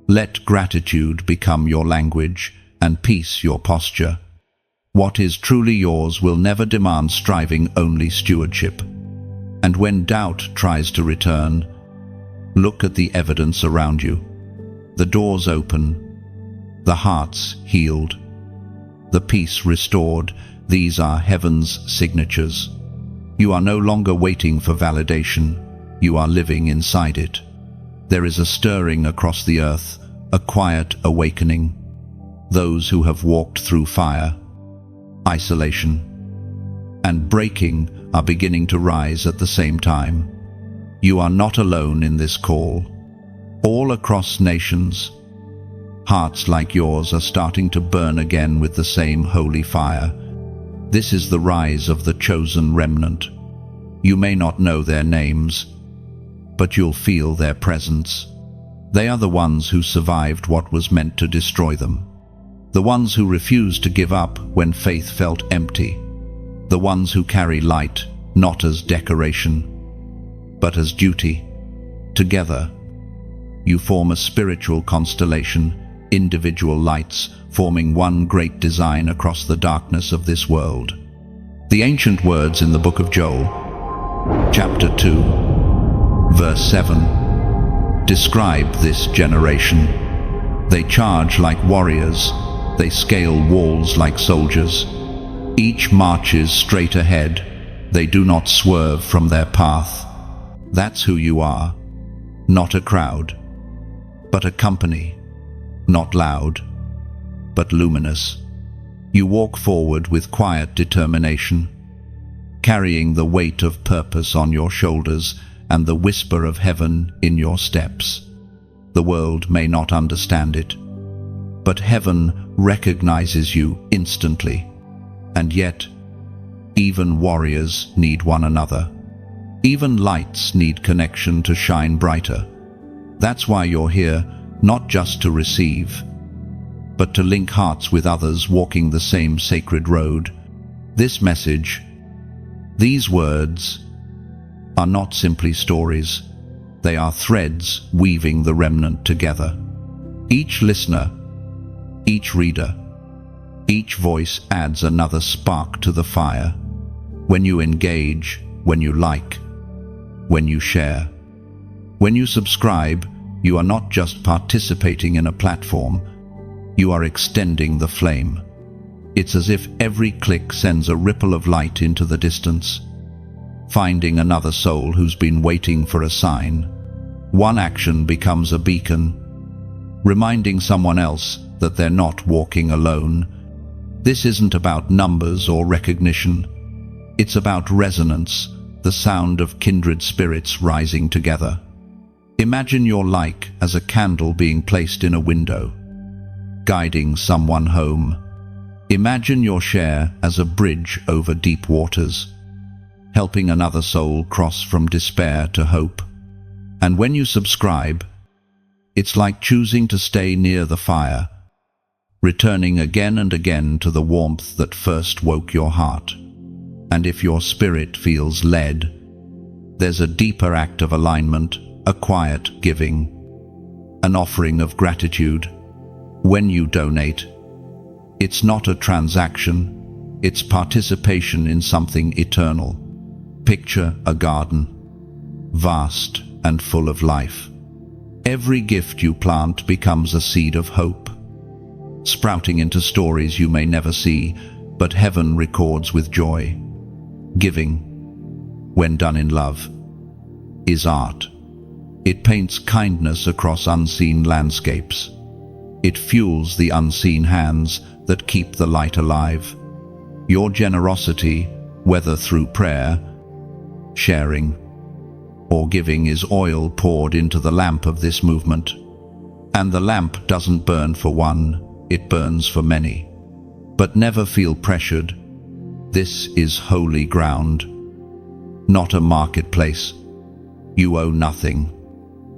Speaker 1: Let gratitude become your language and peace your posture. What is truly yours will never demand striving, only stewardship. And when doubt tries to return, look at the evidence around you. The doors open, the hearts healed, the peace restored. These are heaven's signatures. You are no longer waiting for validation. You are living inside it. There is a stirring across the earth, a quiet awakening. Those who have walked through fire, isolation, and breaking are beginning to rise at the same time. You are not alone in this call. All across nations, hearts like yours are starting to burn again with the same holy fire. This is the rise of the chosen remnant. You may not know their names, but you'll feel their presence. They are the ones who survived what was meant to destroy them. The ones who refused to give up when faith felt empty. The ones who carry light, not as decoration, but as duty. Together, you form a spiritual constellation, individual lights forming one great design across the darkness of this world. The ancient words in the book of Joel, Chapter 2, verse 7. Describe this generation. They charge like warriors. They scale walls like soldiers. Each marches straight ahead. They do not swerve from their path. That's who you are. Not a crowd, but a company. Not loud, but luminous. You walk forward with quiet determination, carrying the weight of purpose on your shoulders and the whisper of heaven in your steps. The world may not understand it, but heaven recognizes you instantly. And yet, even warriors need one another. Even lights need connection to shine brighter. That's why you're here, not just to receive, but to link hearts with others walking the same sacred road. This message, these words, are not simply stories. They are threads weaving the remnant together. Each listener, each reader, each voice adds another spark to the fire. When you engage, when you like, when you share, when you subscribe, you are not just participating in a platform, you are extending the flame. It's as if every click sends a ripple of light into the distance, finding another soul who's been waiting for a sign. One action becomes a beacon, reminding someone else that they're not walking alone. This isn't about numbers or recognition. It's about resonance, the sound of kindred spirits rising together. Imagine your like as a candle being placed in a window, guiding someone home. Imagine your share as a bridge over deep waters, helping another soul cross from despair to hope. And when you subscribe, it's like choosing to stay near the fire, returning again and again to the warmth that first woke your heart. And if your spirit feels led, there's a deeper act of alignment, a quiet giving, an offering of gratitude. When you donate, it's not a transaction, it's participation in something eternal. Picture a garden, vast and full of life. Every gift you plant becomes a seed of hope, sprouting into stories you may never see, but heaven records with joy. Giving, when done in love, is art. It paints kindness across unseen landscapes. It fuels the unseen hands that keep the light alive. Your generosity, whether through prayer, sharing, or giving, is oil poured into the lamp of this movement. And the lamp doesn't burn for one, it burns for many. But never feel pressured. This is holy ground, not a marketplace. You owe nothing.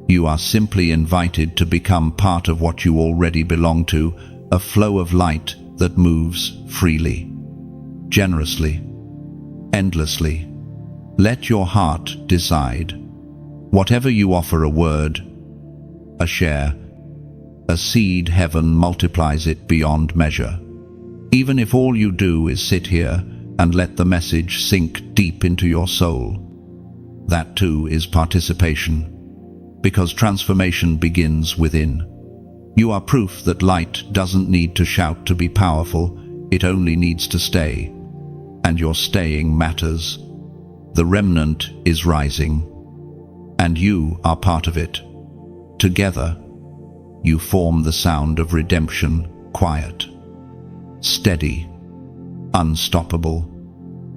Speaker 1: You are simply invited to become part of what you already belong to, a flow of light that moves freely, generously, endlessly. Let your heart decide. Whatever you offer, a word, a share, a seed, heaven multiplies it beyond measure. Even if all you do is sit here and let the message sink deep into your soul, that too is participation, because transformation begins within. You are proof that light doesn't need to shout to be powerful, it only needs to stay. And your staying matters. The remnant is rising, and you are part of it. Together, you form the sound of redemption, quiet, steady, unstoppable.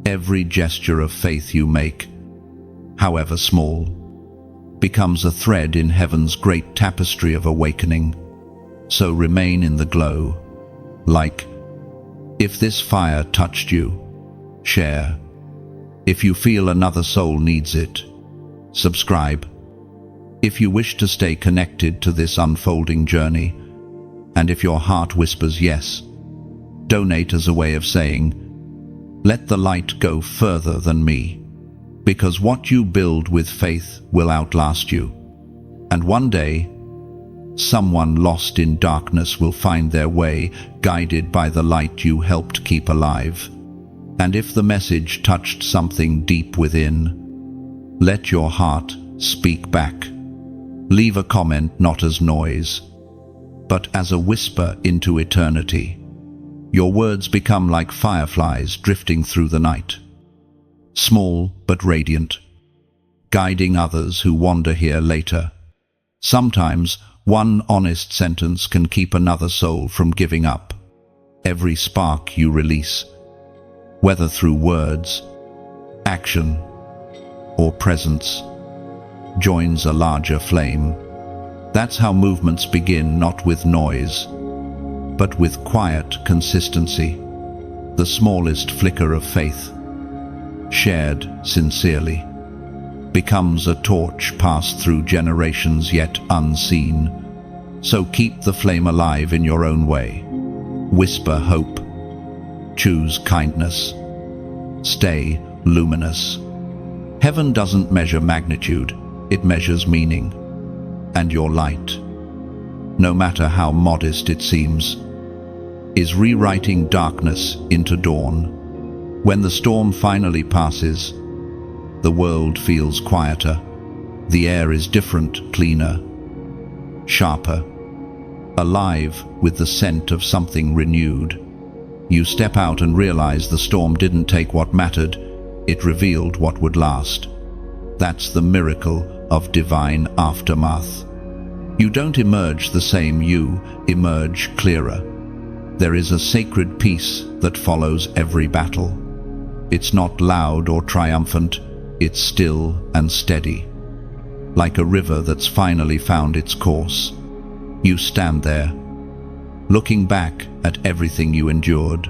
Speaker 1: Every gesture of faith you make, however small, becomes a thread in heaven's great tapestry of awakening. So remain in the glow. Like, if this fire touched you, share. If you feel another soul needs it, subscribe. If you wish to stay connected to this unfolding journey, and if your heart whispers yes, donate as a way of saying, let the light go further than me, because what you build with faith will outlast you. And one day, someone lost in darkness will find their way, guided by the light you helped keep alive. And if the message touched something deep within, Let your heart speak back. Leave a comment not as noise, but as a whisper into eternity. Your words become like fireflies drifting through the night, small but radiant, guiding others who wander here later. Sometimes one honest sentence can keep another soul from giving up. Every spark you release, whether through words, action, or presence, joins a larger flame. That's how movements begin, not with noise, but with quiet consistency. The smallest flicker of faith, shared sincerely, becomes a torch passed through generations yet unseen. So keep the flame alive in your own way. Whisper hope. Choose kindness. Stay luminous. Heaven doesn't measure magnitude, it measures meaning. And your light, no matter how modest it seems, is rewriting darkness into dawn. When the storm finally passes, the world feels quieter. The air is different, cleaner, sharper, alive with the scent of something renewed. You step out and realize the storm didn't take what mattered, it revealed what would last. That's the miracle of divine aftermath. You don't emerge the same, you emerge clearer. There is a sacred peace that follows every battle. It's not loud or triumphant, it's still and steady. Like a river that's finally found its course. You stand there, looking back at everything you endured,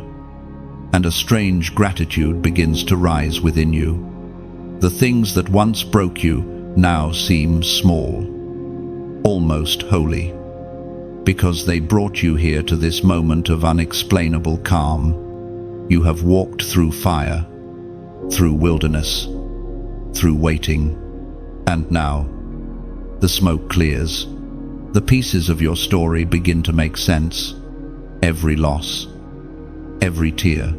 Speaker 1: and a strange gratitude begins to rise within you. The things that once broke you now seem small, almost holy, because they brought you here to this moment of unexplainable calm. You have walked through fire, through wilderness, through waiting, and now the smoke clears. The pieces of your story begin to make sense. Every loss, every tear,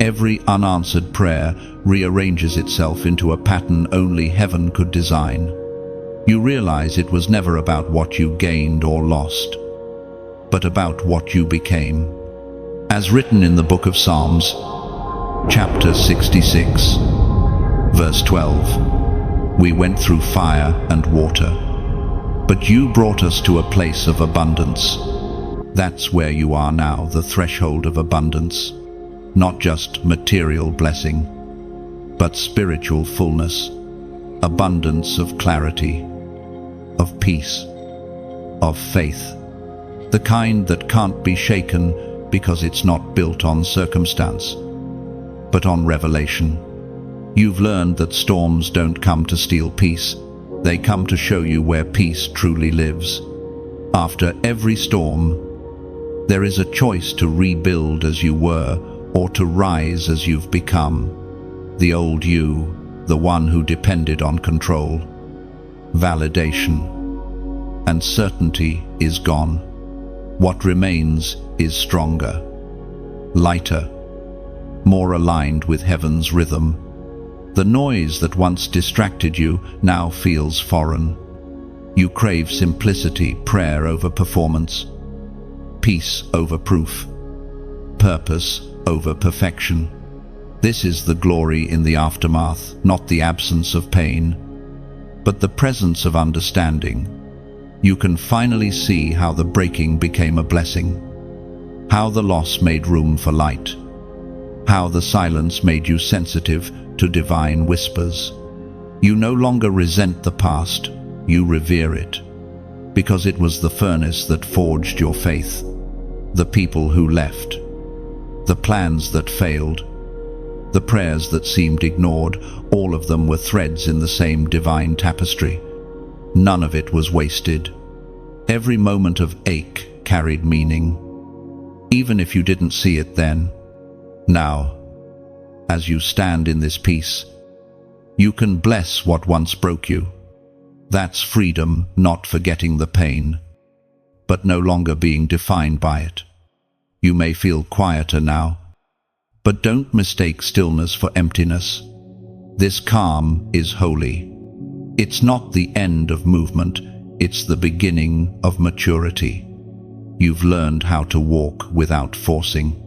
Speaker 1: every unanswered prayer rearranges itself into a pattern only heaven could design. You realize it was never about what you gained or lost, but about what you became. As written in the book of Psalms, chapter 66, verse 12, we went through fire and water, but you brought us to a place of abundance. That's where you are now, the threshold of abundance. Not just material blessing, but spiritual fullness, abundance of clarity, of peace, of faith, the kind that can't be shaken because it's not built on circumstance, but on revelation. You've learned that storms don't come to steal peace, they come to show you where peace truly lives. After every storm, there is a choice to rebuild as you were, or to rise as you've become. The old you, the one who depended on control, validation, and certainty is gone. What remains is stronger, lighter, more aligned with heaven's rhythm. The noise that once distracted you now feels foreign. You crave simplicity, prayer over performance, peace over proof, purpose over perfection. This is the glory in the aftermath, not the absence of pain, but the presence of understanding. You can finally see how the breaking became a blessing, how the loss made room for light, how the silence made you sensitive to divine whispers. You no longer resent the past, you revere it, because it was the furnace that forged your faith. The people who left, the plans that failed, the prayers that seemed ignored, all of them were threads in the same divine tapestry. None of it was wasted. Every moment of ache carried meaning, even if you didn't see it then. Now, as you stand in this peace, you can bless what once broke you. That's freedom, not forgetting the pain, but no longer being defined by it. You may feel quieter now, but don't mistake stillness for emptiness. This calm is holy. It's not the end of movement, it's the beginning of maturity. You've learned how to walk without forcing,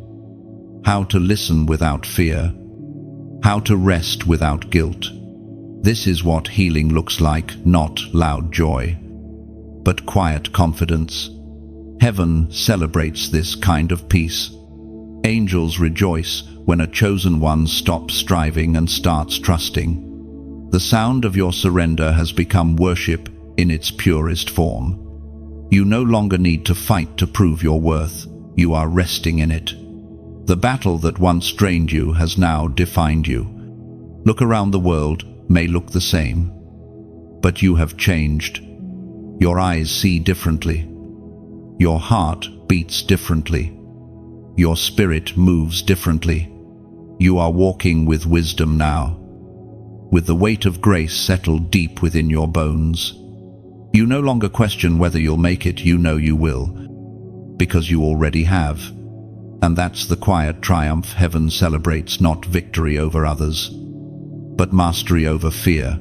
Speaker 1: how to listen without fear, how to rest without guilt. This is what healing looks like, not loud joy, but quiet confidence. Heaven celebrates this kind of peace. Angels rejoice when a chosen one stops striving and starts trusting. The sound of your surrender has become worship in its purest form. You no longer need to fight to prove your worth. You are resting in it. The battle that once drained you has now defined you. Look around. The world may look the same, but you have changed. Your eyes see differently. Your heart beats differently. Your spirit moves differently. You are walking with wisdom now, with the weight of grace settled deep within your bones. You no longer question whether you'll make it. You know you will, because you already have. And that's the quiet triumph heaven celebrates, not victory over others, but mastery over fear.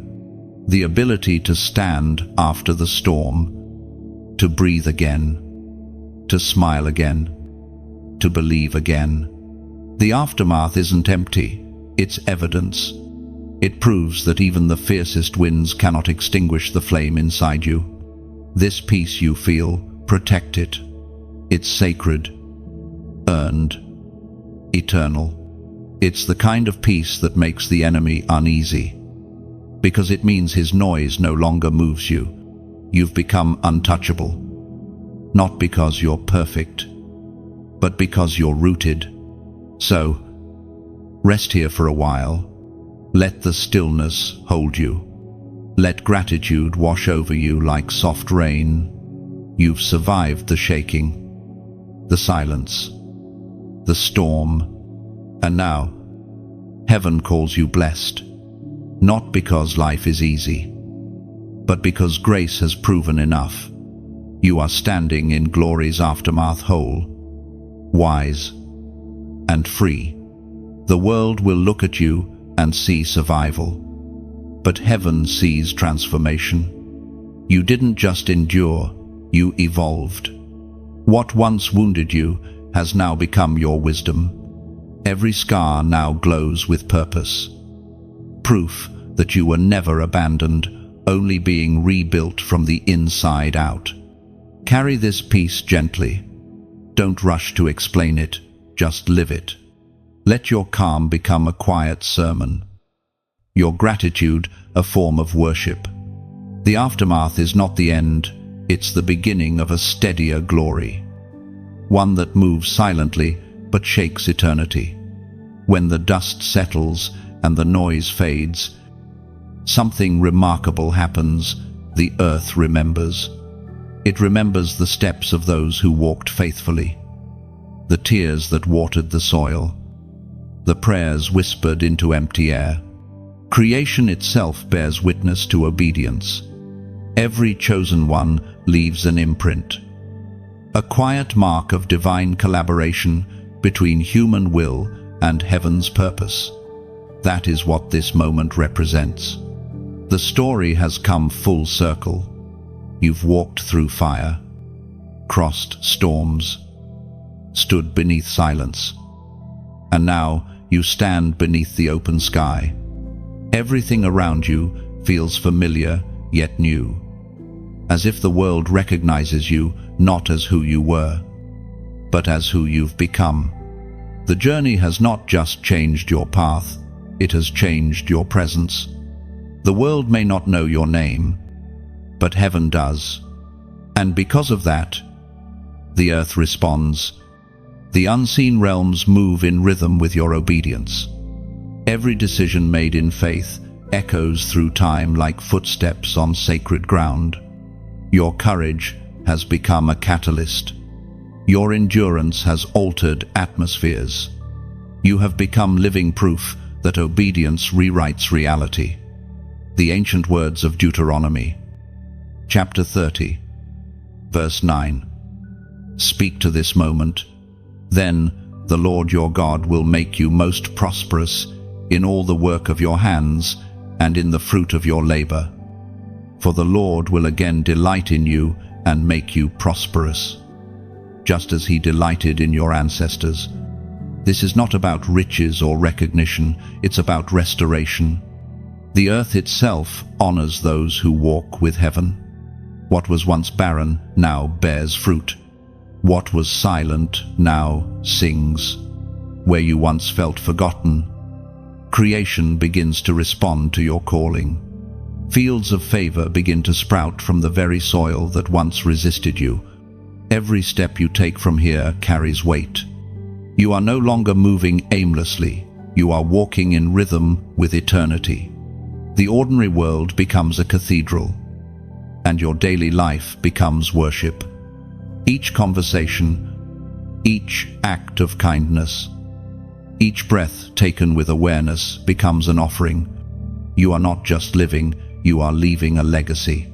Speaker 1: The ability to stand after the storm, to breathe again, to smile again, to believe again. The aftermath isn't empty, it's evidence. It proves that even the fiercest winds cannot extinguish the flame inside you. This peace you feel, protect it. It's sacred, earned, eternal. It's the kind of peace that makes the enemy uneasy, because it means his noise no longer moves you. You've become untouchable, not because you're perfect, but because you're rooted. So, rest here for a while. Let the stillness hold you. Let gratitude wash over you like soft rain. You've survived the shaking, the silence, the storm, and now, heaven calls you blessed. Not because life is easy, but because grace has proven enough. You are standing in glory's aftermath whole, wise, and free. The world will look at you and see survival, but heaven sees transformation. You didn't just endure, you evolved. What once wounded you has now become your wisdom. Every scar now glows with purpose. Proof that you were never abandoned, only being rebuilt from the inside out. Carry this peace gently. Don't rush to explain it, just live it. Let your calm become a quiet sermon, your gratitude a form of worship. The aftermath is not the end, it's the beginning of a steadier glory, one that moves silently but shakes eternity. When the dust settles and the noise fades, something remarkable happens. The earth remembers. It remembers the steps of those who walked faithfully, the tears that watered the soil, the prayers whispered into empty air. Creation itself bears witness to obedience. Every chosen one leaves an imprint, a quiet mark of divine collaboration between human will and heaven's purpose. That is what this moment represents. The story has come full circle. You've walked through fire, crossed storms, stood beneath silence, and now you stand beneath the open sky. Everything around you feels familiar yet new, as if the world recognizes you not as who you were, but as who you've become. The journey has not just changed your path, it has changed your presence. The world may not know your name, but heaven does. And because of that, the earth responds. The unseen realms move in rhythm with your obedience. Every decision made in faith echoes through time like footsteps on sacred ground. Your courage has become a catalyst. Your endurance has altered atmospheres. You have become living proof that obedience rewrites reality. The ancient words of Deuteronomy, chapter 30, verse 9. Speak to this moment. Then the Lord your God will make you most prosperous in all the work of your hands, and in the fruit of your labor. For the Lord will again delight in you and make you prosperous, just as he delighted in your ancestors. This is not about riches or recognition, it's about restoration. The earth itself honors those who walk with heaven. What was once barren now bears fruit. What was silent now sings. Where you once felt forgotten, creation begins to respond to your calling. Fields of favor begin to sprout from the very soil that once resisted you. Every step you take from here carries weight. You are no longer moving aimlessly. You are walking in rhythm with eternity. The ordinary world becomes a cathedral, and your daily life becomes worship. Each conversation, each act of kindness, each breath taken with awareness becomes an offering. You are not just living, you are leaving a legacy.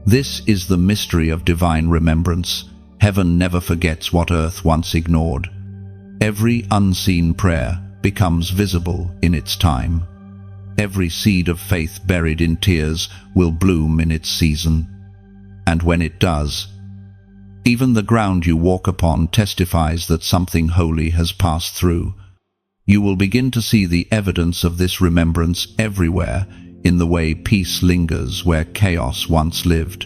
Speaker 1: This is the mystery of divine remembrance. Heaven never forgets what earth once ignored. Every unseen prayer becomes visible in its time. Every seed of faith buried in tears will bloom in its season. And when it does, even the ground you walk upon testifies that something holy has passed through. You will begin to see the evidence of this remembrance everywhere, in the way peace lingers where chaos once lived.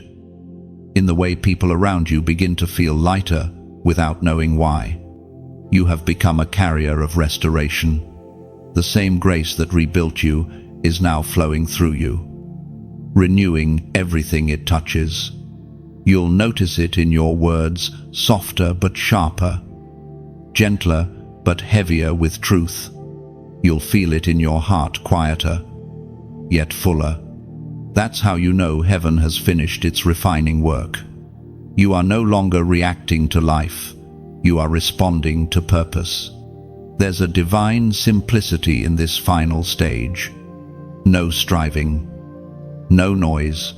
Speaker 1: In the way people around you begin to feel lighter without knowing why. You have become a carrier of restoration. The same grace that rebuilt you is now flowing through you, renewing everything it touches. You'll notice it in your words, softer but sharper, gentler but heavier with truth. You'll feel it in your heart, quieter, yet fuller. That's how you know heaven has finished its refining work. You are no longer reacting to life. You are responding to purpose. There's a divine simplicity in this final stage. No striving, no noise,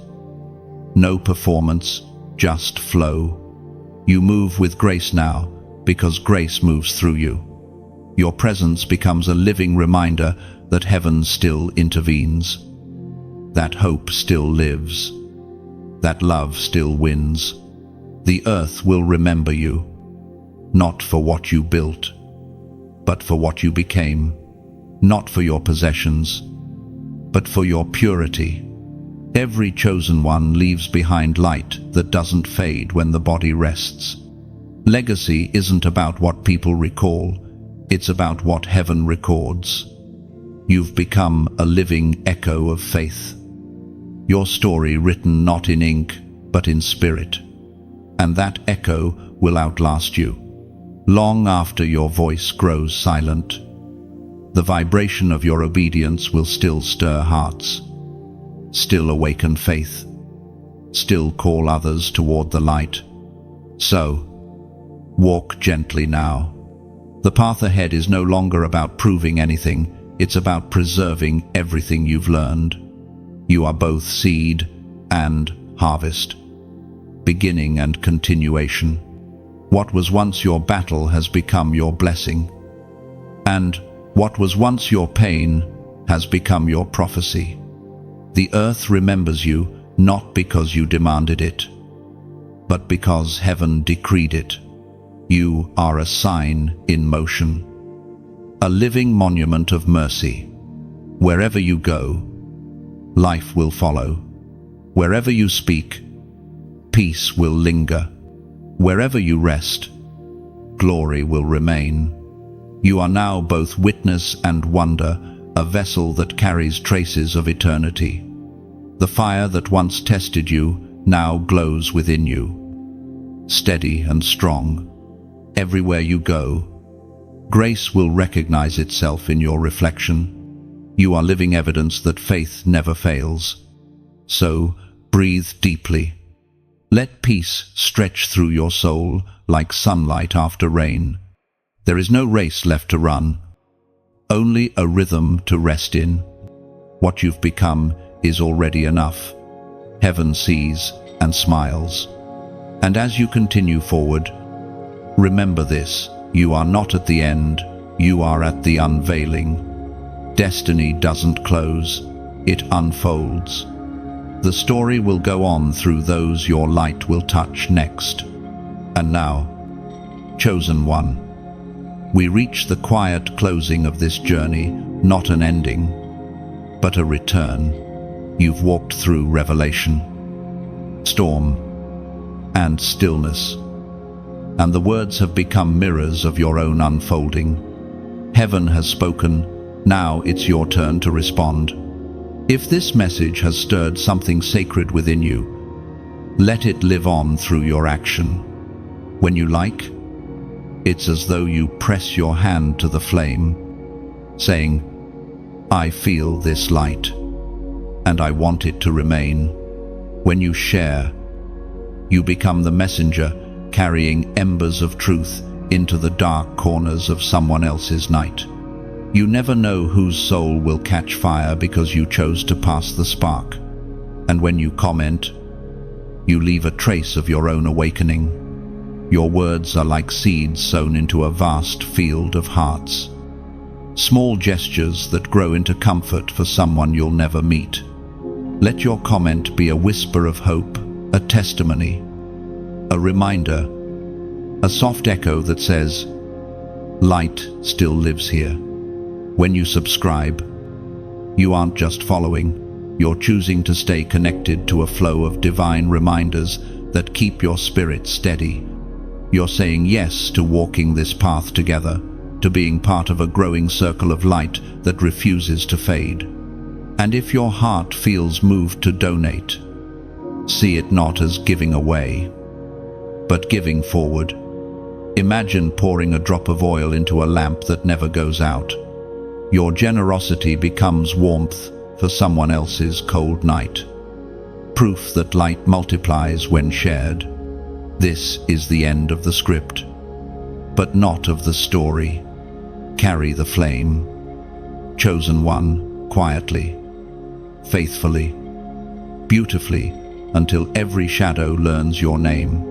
Speaker 1: no performance, just flow. You move with grace now, because grace moves through you. Your presence becomes a living reminder that heaven still intervenes, that hope still lives, that love still wins. The earth will remember you, not for what you built, but for what you became, not for your possessions, but for your purity. Every chosen one leaves behind light that doesn't fade when the body rests. Legacy isn't about what people recall, it's about what heaven records. You've become a living echo of faith. Your story written not in ink, but in spirit. And that echo will outlast you, long after your voice grows silent. The vibration of your obedience will still stir hearts, still awaken faith, still call others toward the light. So, walk gently now. The path ahead is no longer about proving anything, it's about preserving everything you've learned. You are both seed and harvest, beginning and continuation. What was once your battle has become your blessing, and what was once your pain has become your prophecy. The earth remembers you not because you demanded it, but because heaven decreed it. You are a sign in motion, a living monument of mercy. Wherever you go, life will follow. Wherever you speak, peace will linger. Wherever you rest, glory will remain. You are now both witness and wonder, a vessel that carries traces of eternity. The fire that once tested you now glows within you, steady and strong. Everywhere you go, grace will recognize itself in your reflection. You are living evidence that faith never fails. So, breathe deeply. Let peace stretch through your soul like sunlight after rain. There is no race left to run, only a rhythm to rest in. What you've become is already enough. Heaven sees and smiles. And as you continue forward, remember this: you are not at the end, you are at the unveiling. Destiny doesn't close, it unfolds. The story will go on through those your light will touch next. And now, chosen one, we reach the quiet closing of this journey, not an ending, but a return. You've walked through revelation, storm, and stillness, and the words have become mirrors of your own unfolding. Heaven has spoken, now it's your turn to respond. If this message has stirred something sacred within you, let it live on through your action. When you like, it's as though you press your hand to the flame, saying, I feel this light, and I want it to remain. When you share, you become the messenger carrying embers of truth into the dark corners of someone else's night. You never know whose soul will catch fire because you chose to pass the spark. And when you comment, you leave a trace of your own awakening. Your words are like seeds sown into a vast field of hearts. Small gestures that grow into comfort for someone you'll never meet. Let your comment be a whisper of hope, a testimony, a reminder, a soft echo that says, light still lives here. When you subscribe, you aren't just following, you're choosing to stay connected to a flow of divine reminders that keep your spirit steady. You're saying yes to walking this path together, to being part of a growing circle of light that refuses to fade. And if your heart feels moved to donate, see it not as giving away, but giving forward. Imagine pouring a drop of oil into a lamp that never goes out. Your generosity becomes warmth for someone else's cold night. Proof that light multiplies when shared. This is the end of the script, but not of the story. Carry the flame. Chosen one, quietly, faithfully, beautifully, until every shadow learns your name.